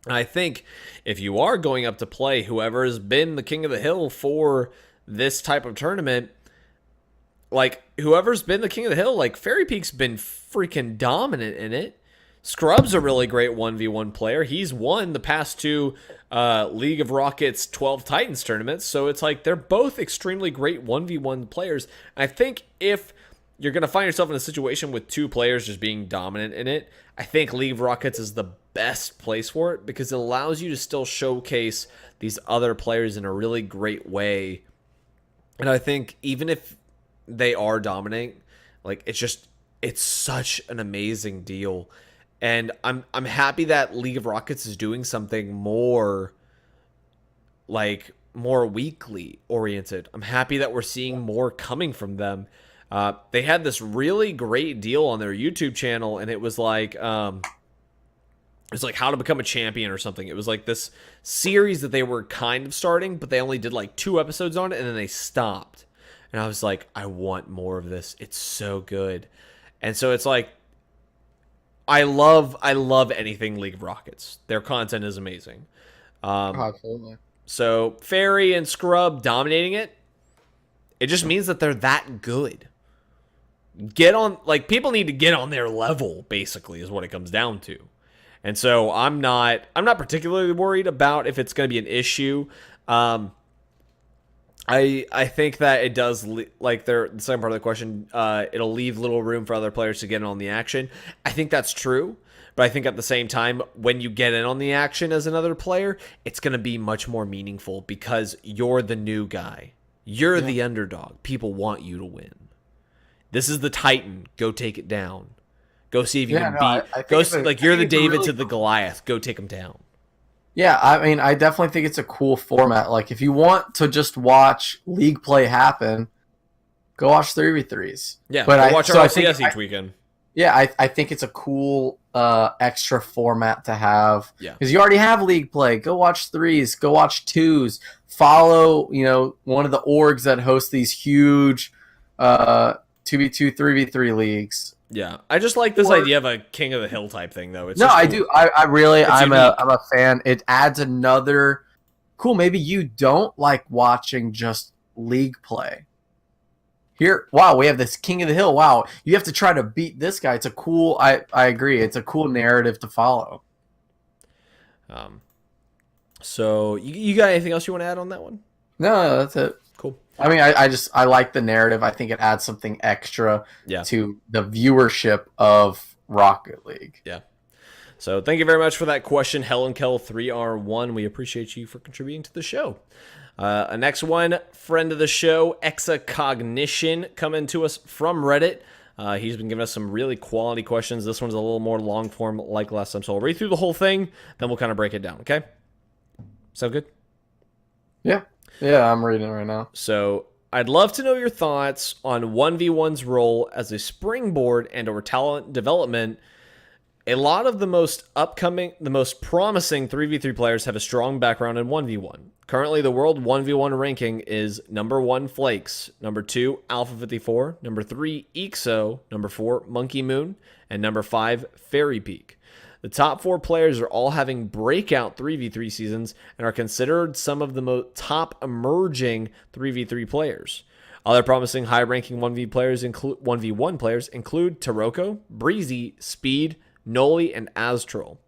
And I think if you are going up to play whoever has been the king of the hill for this type of tournament, like, whoever's been the king of the hill, like, Fairy Peak's been freaking dominant in it. Scrubb's a really great 1v1 player. He's won the past two League of Rockets 12 Titans tournaments, so it's like they're both extremely great 1v1 players. And I think if you're going to find yourself in a situation with two players just being dominant in it, I think League of Rockets is the best place for it because it allows you to still showcase these other players in a really great way. And I think even if they are dominating, like, it's such an amazing deal. And I'm happy that League of Rockets is doing something more, like, more weekly oriented. I'm happy that we're seeing more coming from them. They had this really great deal on their YouTube channel, and it was like how to become a champion or something. It was like this series that they were kind of starting, but they only did like 2 episodes on it, and then they stopped. And I was like, I want more of this. It's so good. And so it's like, I love anything League of Rockets. Their content is amazing. Absolutely. So Fairy and Scrub dominating it, it just means that they're that good. Get on, like, people need to get on their level, basically, is what it comes down to. And so I'm not particularly worried about if it's going to be an issue. I think that it does, like, the second part of the question, it'll leave little room for other players to get in on the action. I think that's true, but I think at the same time, when you get in on the action as another player, it's going to be much more meaningful because you're the new guy. You're the underdog. People want you to win. This is the Titan. Go take it down. Go see if you can beat. You're the David to the Goliath. Go take him down. Yeah, I mean, I definitely think it's a cool format. Like, if you want to just watch league play happen, go watch 3v3s. Yeah, but watch RLCS each weekend. Yeah, I think it's a cool extra format to have. Yeah. Because you already have league play. Go watch 3s. Go watch 2s. Follow, one of the orgs that host these huge 2v2, 3v3 leagues. Yeah, I just like this idea of a King of the Hill type thing, though. It's I cool. do. I'm a fan. It adds another cool. Maybe you don't like watching just league play. Here, wow, we have this King of the Hill. Wow, you have to try to beat this guy. It's a cool. I agree. It's a cool narrative to follow. So you got anything else you want to add on that one? No, that's it. Cool. I mean, I like the narrative. I think it adds something extra to the viewership of Rocket League. Yeah. So thank you very much for that question, Helen Kell 3R1. We appreciate you for contributing to the show. Next one, friend of the show, Exacognition, coming to us from Reddit. He's been giving us some really quality questions. This one's a little more long form like last time. So I'll read through the whole thing, then we'll kind of break it down, okay? Sound good? Yeah. Yeah, I'm reading it right now. So I'd love to know your thoughts on 1v1's role as a springboard and or talent development. A lot of the most promising 3v3 players have a strong background in 1v1. Currently, the world 1v1 ranking is number 1, Flakes, number 2, Alpha 54, number 3, Ixo, number 4, Monkey Moon, and number 5, Fairy Peak. The top 4 players are all having breakout 3v3 seasons and are considered some of the top emerging 3v3 players. Other promising high-ranking 1v1 players include Taroko, Breezy, Speed, Noli, and Astral.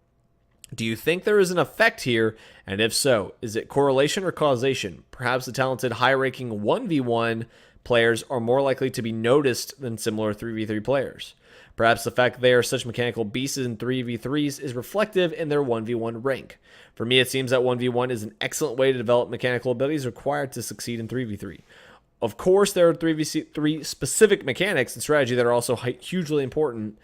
Do you think there is an effect here? And if so, is it correlation or causation? Perhaps the talented high-ranking 1v1 players are more likely to be noticed than similar 3v3 players. Perhaps the fact they are such mechanical beasts in 3v3s is reflective in their 1v1 rank. For me, it seems that 1v1 is an excellent way to develop mechanical abilities required to succeed in 3v3. Of course, there are 3v3 specific mechanics and strategy that are also hugely important,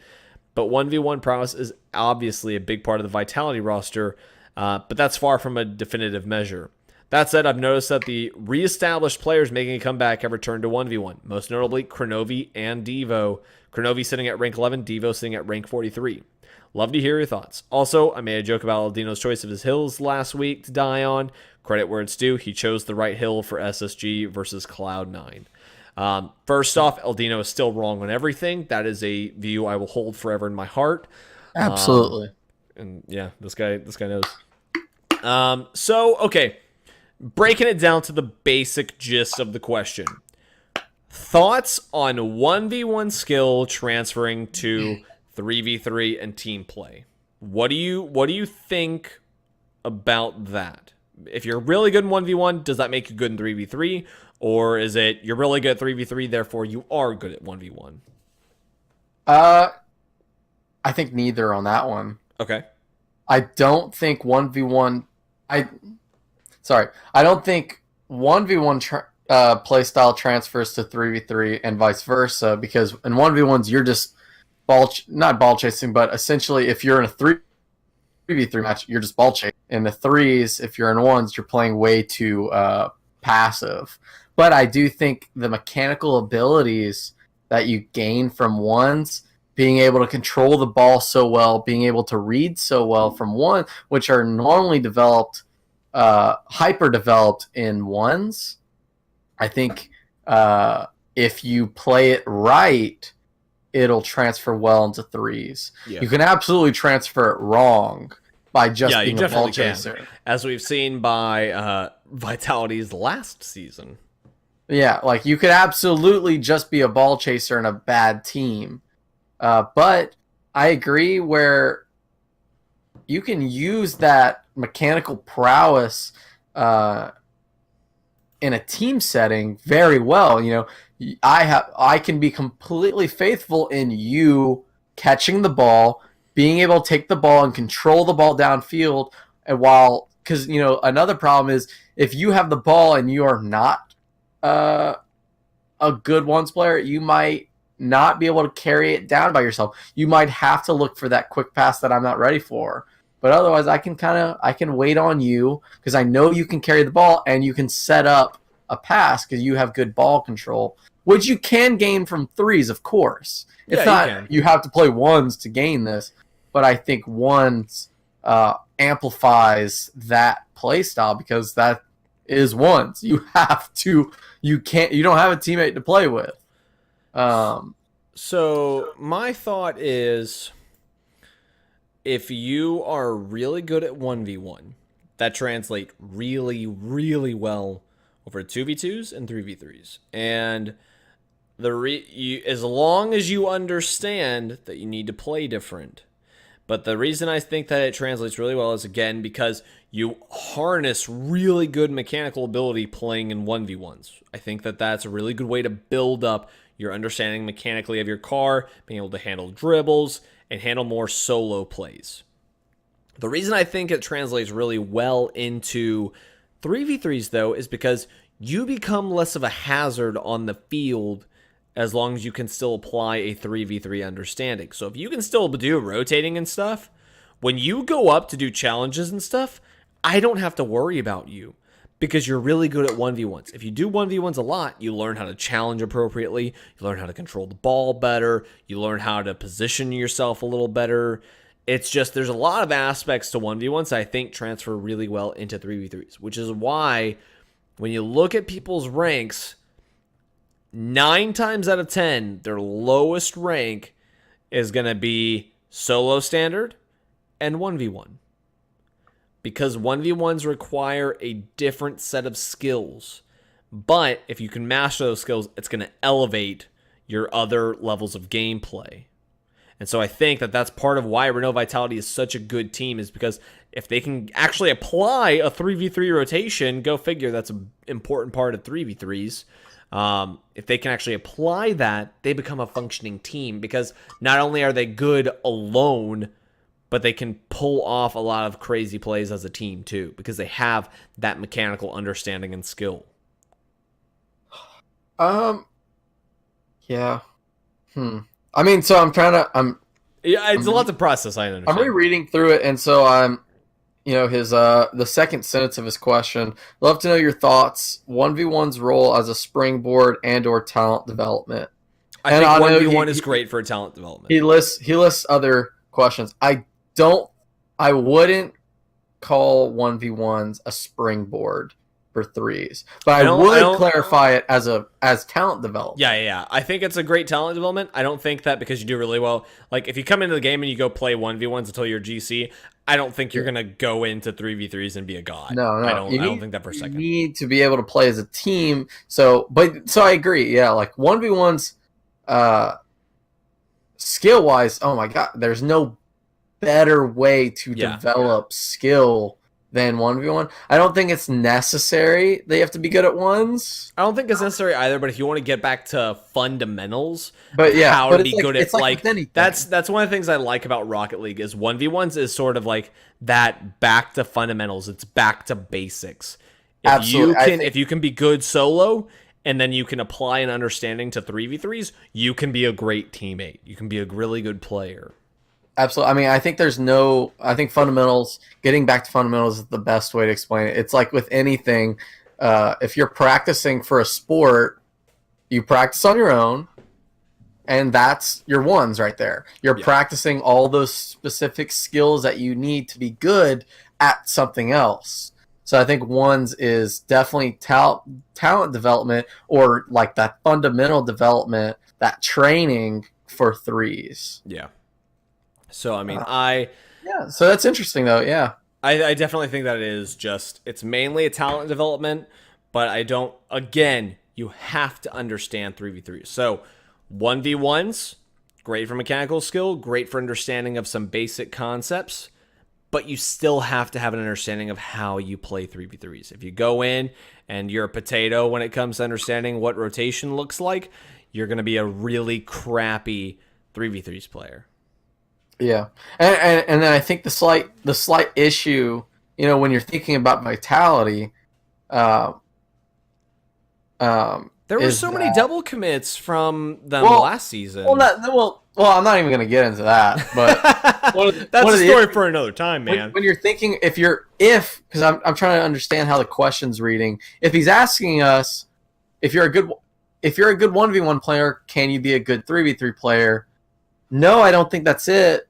but 1v1 prowess is obviously a big part of the Vitality roster, but that's far from a definitive measure. That said, I've noticed that the re-established players making a comeback have returned to 1v1, most notably Kronovi and Devo. Kronovi sitting at rank 11, Devo sitting at rank 43. Love to hear your thoughts. Also, I made a joke about Aldino's choice of his hills last week to die on. Credit where it's due, he chose the right hill for SSG versus Cloud9. First off, Aldino is still wrong on everything. That is a view I will hold forever in my heart. Absolutely. And yeah, this guy knows. Okay. Breaking it down to the basic gist of the question. Thoughts on 1v1 skill transferring to 3v3 and team play. What do you think about that? If you're really good in 1v1, does that make you good in 3v3? Or is it you're really good at 3v3, therefore you are good at 1v1? I think neither on that one. Okay. I don't think 1v1 I don't think 1v1 playstyle transfers to 3v3 and vice versa, because in 1v1s you're just not ball chasing, but essentially if you're in a 3v3 match, you're just ball chasing. In the threes, if you're in ones, you're playing way too passive. But I do think the mechanical abilities that you gain from ones, being able to control the ball so well, being able to read so well from one, which are normally developed, hyper developed in ones, I think if you play it right, it'll transfer well into threes. Yeah. You can absolutely transfer it wrong by just being a ball chaser. As we've seen by Vitality's last season. Yeah, like you could absolutely just be a ball chaser in a bad team. But I agree where you can use that mechanical prowess in a team setting very well. You know, I can be completely faithful in you catching the ball, being able to take the ball and control the ball downfield, and because you know another problem is if you have the ball and you are not a good ones player, you might not be able to carry it down by yourself. You might have to look for that quick pass that I'm not ready for. But otherwise, I can wait on you because I know you can carry the ball and you can set up a pass because you have good ball control, which you can gain from threes, of course. It's not you have to play ones to gain this, but I think ones amplifies that play style because that is ones. You don't have a teammate to play with. So my thought is, if you are really good at 1v1, that translates really, really well over 2v2s and 3v3s. And as long as you understand that you need to play different. But the reason I think that it translates really well is, again, because you harness really good mechanical ability playing in 1v1s. I think that that's a really good way to build up your understanding mechanically of your car, being able to handle dribbles, and handle more solo plays. The reason I think it translates really well into 3v3s, though, is because you become less of a hazard on the field as long as you can still apply a 3v3 understanding. So if you can still do rotating and stuff, when you go up to do challenges and stuff, I don't have to worry about you because you're really good at 1v1s. If you do 1v1s a lot, you learn how to challenge appropriately, you learn how to control the ball better, you learn how to position yourself a little better. It's just there's a lot of aspects to 1v1s I think transfer really well into 3v3s, which is why when you look at people's ranks, 9 times out of 10, their lowest rank is going to be solo standard and 1v1. Because 1v1s require a different set of skills. But if you can master those skills, it's going to elevate your other levels of gameplay. And so I think that that's part of why Renault Vitality is such a good team, is because if they can actually apply a 3v3 rotation, go figure, that's an important part of 3v3s. If they can actually apply that, they become a functioning team because not only are they good alone, but they can pull off a lot of crazy plays as a team too because they have that mechanical understanding and skill. Yeah. I mean, so it's a lot to process, I understand. I'm rereading through it, and so I'm, the second sentence of his question. Love to know your thoughts. 1v1's role as a springboard and/or talent development. I think 1v1 is great for talent development. He lists other questions. I wouldn't call 1v1s a springboard for threes, but I would clarify it as talent development. Yeah. I think it's a great talent development. I don't think that because you do really well, like if you come into the game and you go play 1v1s until you're GC, I don't think you're gonna go into 3v3s and be a god. No. I don't think that for a second. You need to be able to play as a team. So I agree. Yeah, like 1v1s, skill wise. Oh my god, there's no better way to develop skill than 1v1. I don't think it's necessary they have to be good at ones. I don't think it's necessary either, but if you want to get back to fundamentals, but how to be good at that's one of the things I like about Rocket League is 1v1s is sort of like that back to fundamentals. It's back to basics. If you can be good solo and then you can apply an understanding to 3v3s, you can be a great teammate. You can be a really good player. Absolutely. I mean, I think fundamentals, getting back to fundamentals is the best way to explain it. It's like with anything, if you're practicing for a sport, you practice on your own, and that's your ones right there. You're practicing all those specific skills that you need to be good at something else. So I think ones is definitely talent development, or like that fundamental development, that training for threes. Yeah. So, I mean, so that's interesting, though, yeah. I definitely think that it's mainly a talent development, but again, you have to understand 3v3. So, 1v1s, great for mechanical skill, great for understanding of some basic concepts, but you still have to have an understanding of how you play 3v3s. If you go in and you're a potato when it comes to understanding what rotation looks like, you're going to be a really crappy 3v3s player. Yeah, and then I think the slight issue, when you're thinking about vitality, there were so many double commits from them last season. Well, I'm not even going to get into that, but that's a story for another time, man. When you're thinking, because I'm trying to understand how the question's reading. If he's asking us, if you're a good 1v1 player, can you be a good 3v3 player? No, I don't think that's it.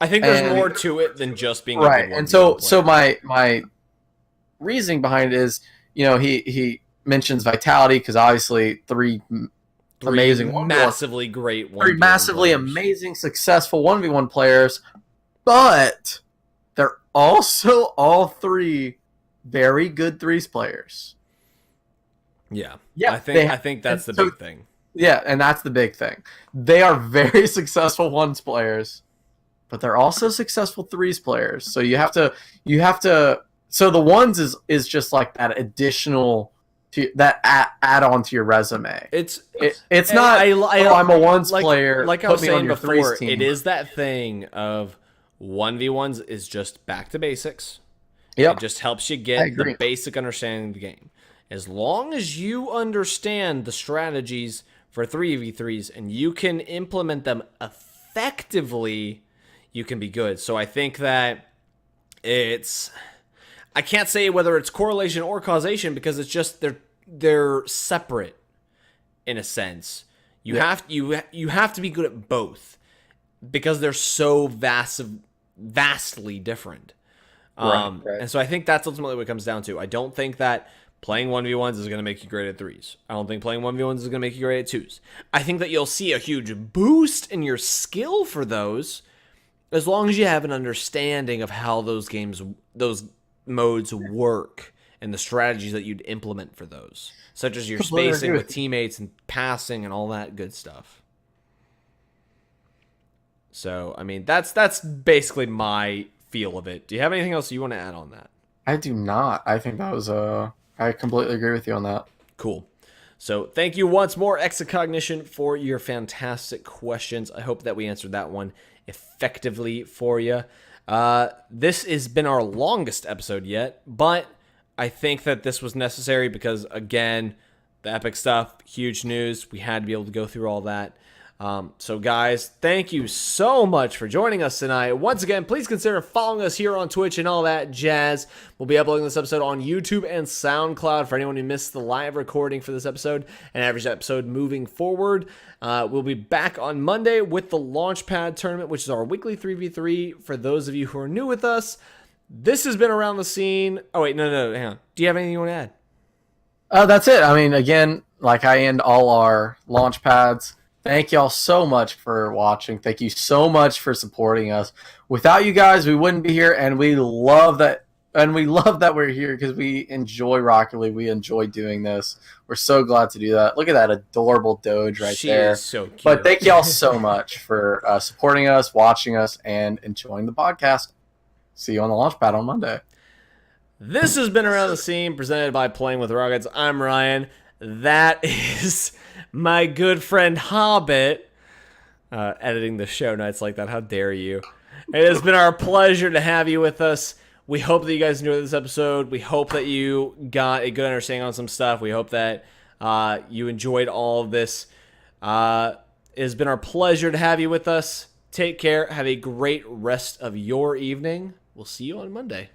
I think there's more to it than just being right. A good 1v1 and so player. my reasoning behind it is, he mentions vitality because obviously three massively great 1v1 three massively players. Amazing, successful 1v1 players, but they're also all three very good threes players. Yeah. I think that's the big thing. Yeah, and that's the big thing. They are very successful ones players, but they're also successful threes players. So you have to. So the ones is just like that additional add on to your resume. It's not. I'm a ones player. Like I was saying before, it is that thing of 1v1s is just back to basics. Yep. It just helps you get the basic understanding of the game. As long as you understand the strategies for 3v3s and you can implement them effectively, you can be good. So I think that I can't say whether it's correlation or causation because it's just they're separate in a sense. You have to be good at both because they're so vastly different. Right. And so I think that's ultimately what it comes down to. I don't think that playing 1v1s is going to make you great at 3s. I don't think playing 1v1s is going to make you great at 2s. I think that you'll see a huge boost in your skill for those as long as you have an understanding of how those modes work and the strategies that you'd implement for those, such as your spacing with teammates and passing and all that good stuff. So, I mean, that's basically my feel of it. Do you have anything else you want to add on that? I do not. I think that was I completely agree with you on that. Cool. So thank you once more, Exocognition, for your fantastic questions. I hope that we answered that one effectively for you. This has been our longest episode yet, but I think that this was necessary because, again, the epic stuff, huge news. We had to be able to go through all that. So guys, thank you so much for joining us tonight. Once again, please consider following us here on Twitch and all that jazz. We'll be uploading this episode on YouTube and SoundCloud for anyone who missed the live recording for this episode and every episode moving forward. We'll be back on Monday with the Launchpad tournament, which is our weekly 3v3 for those of you who are new with us. This has been Around the Scene. Oh, wait, no, hang on. Do you have anything you want to add? That's it. I mean, again, like I end all our launch pads, Thank y'all so much for watching. Thank you so much for supporting us. Without you guys, we wouldn't be here, and we love that. And we love that we're here because we enjoy Rocket League. We enjoy doing this. We're so glad to do that. Look at that adorable Doge right there. Is so cute. But thank y'all so much for supporting us, watching us, and enjoying the podcast. See you on the launch pad on Monday. This has been Around the Scene, presented by Playing with Rockets. I'm Ryan. That is my good friend Hobbit. Editing the show notes like that. How dare you? It has been our pleasure to have you with us. We hope that you guys enjoyed this episode. We hope that you got a good understanding on some stuff. We hope that you enjoyed all of this. It has been our pleasure to have you with us. Take care. Have a great rest of your evening. We'll see you on Monday.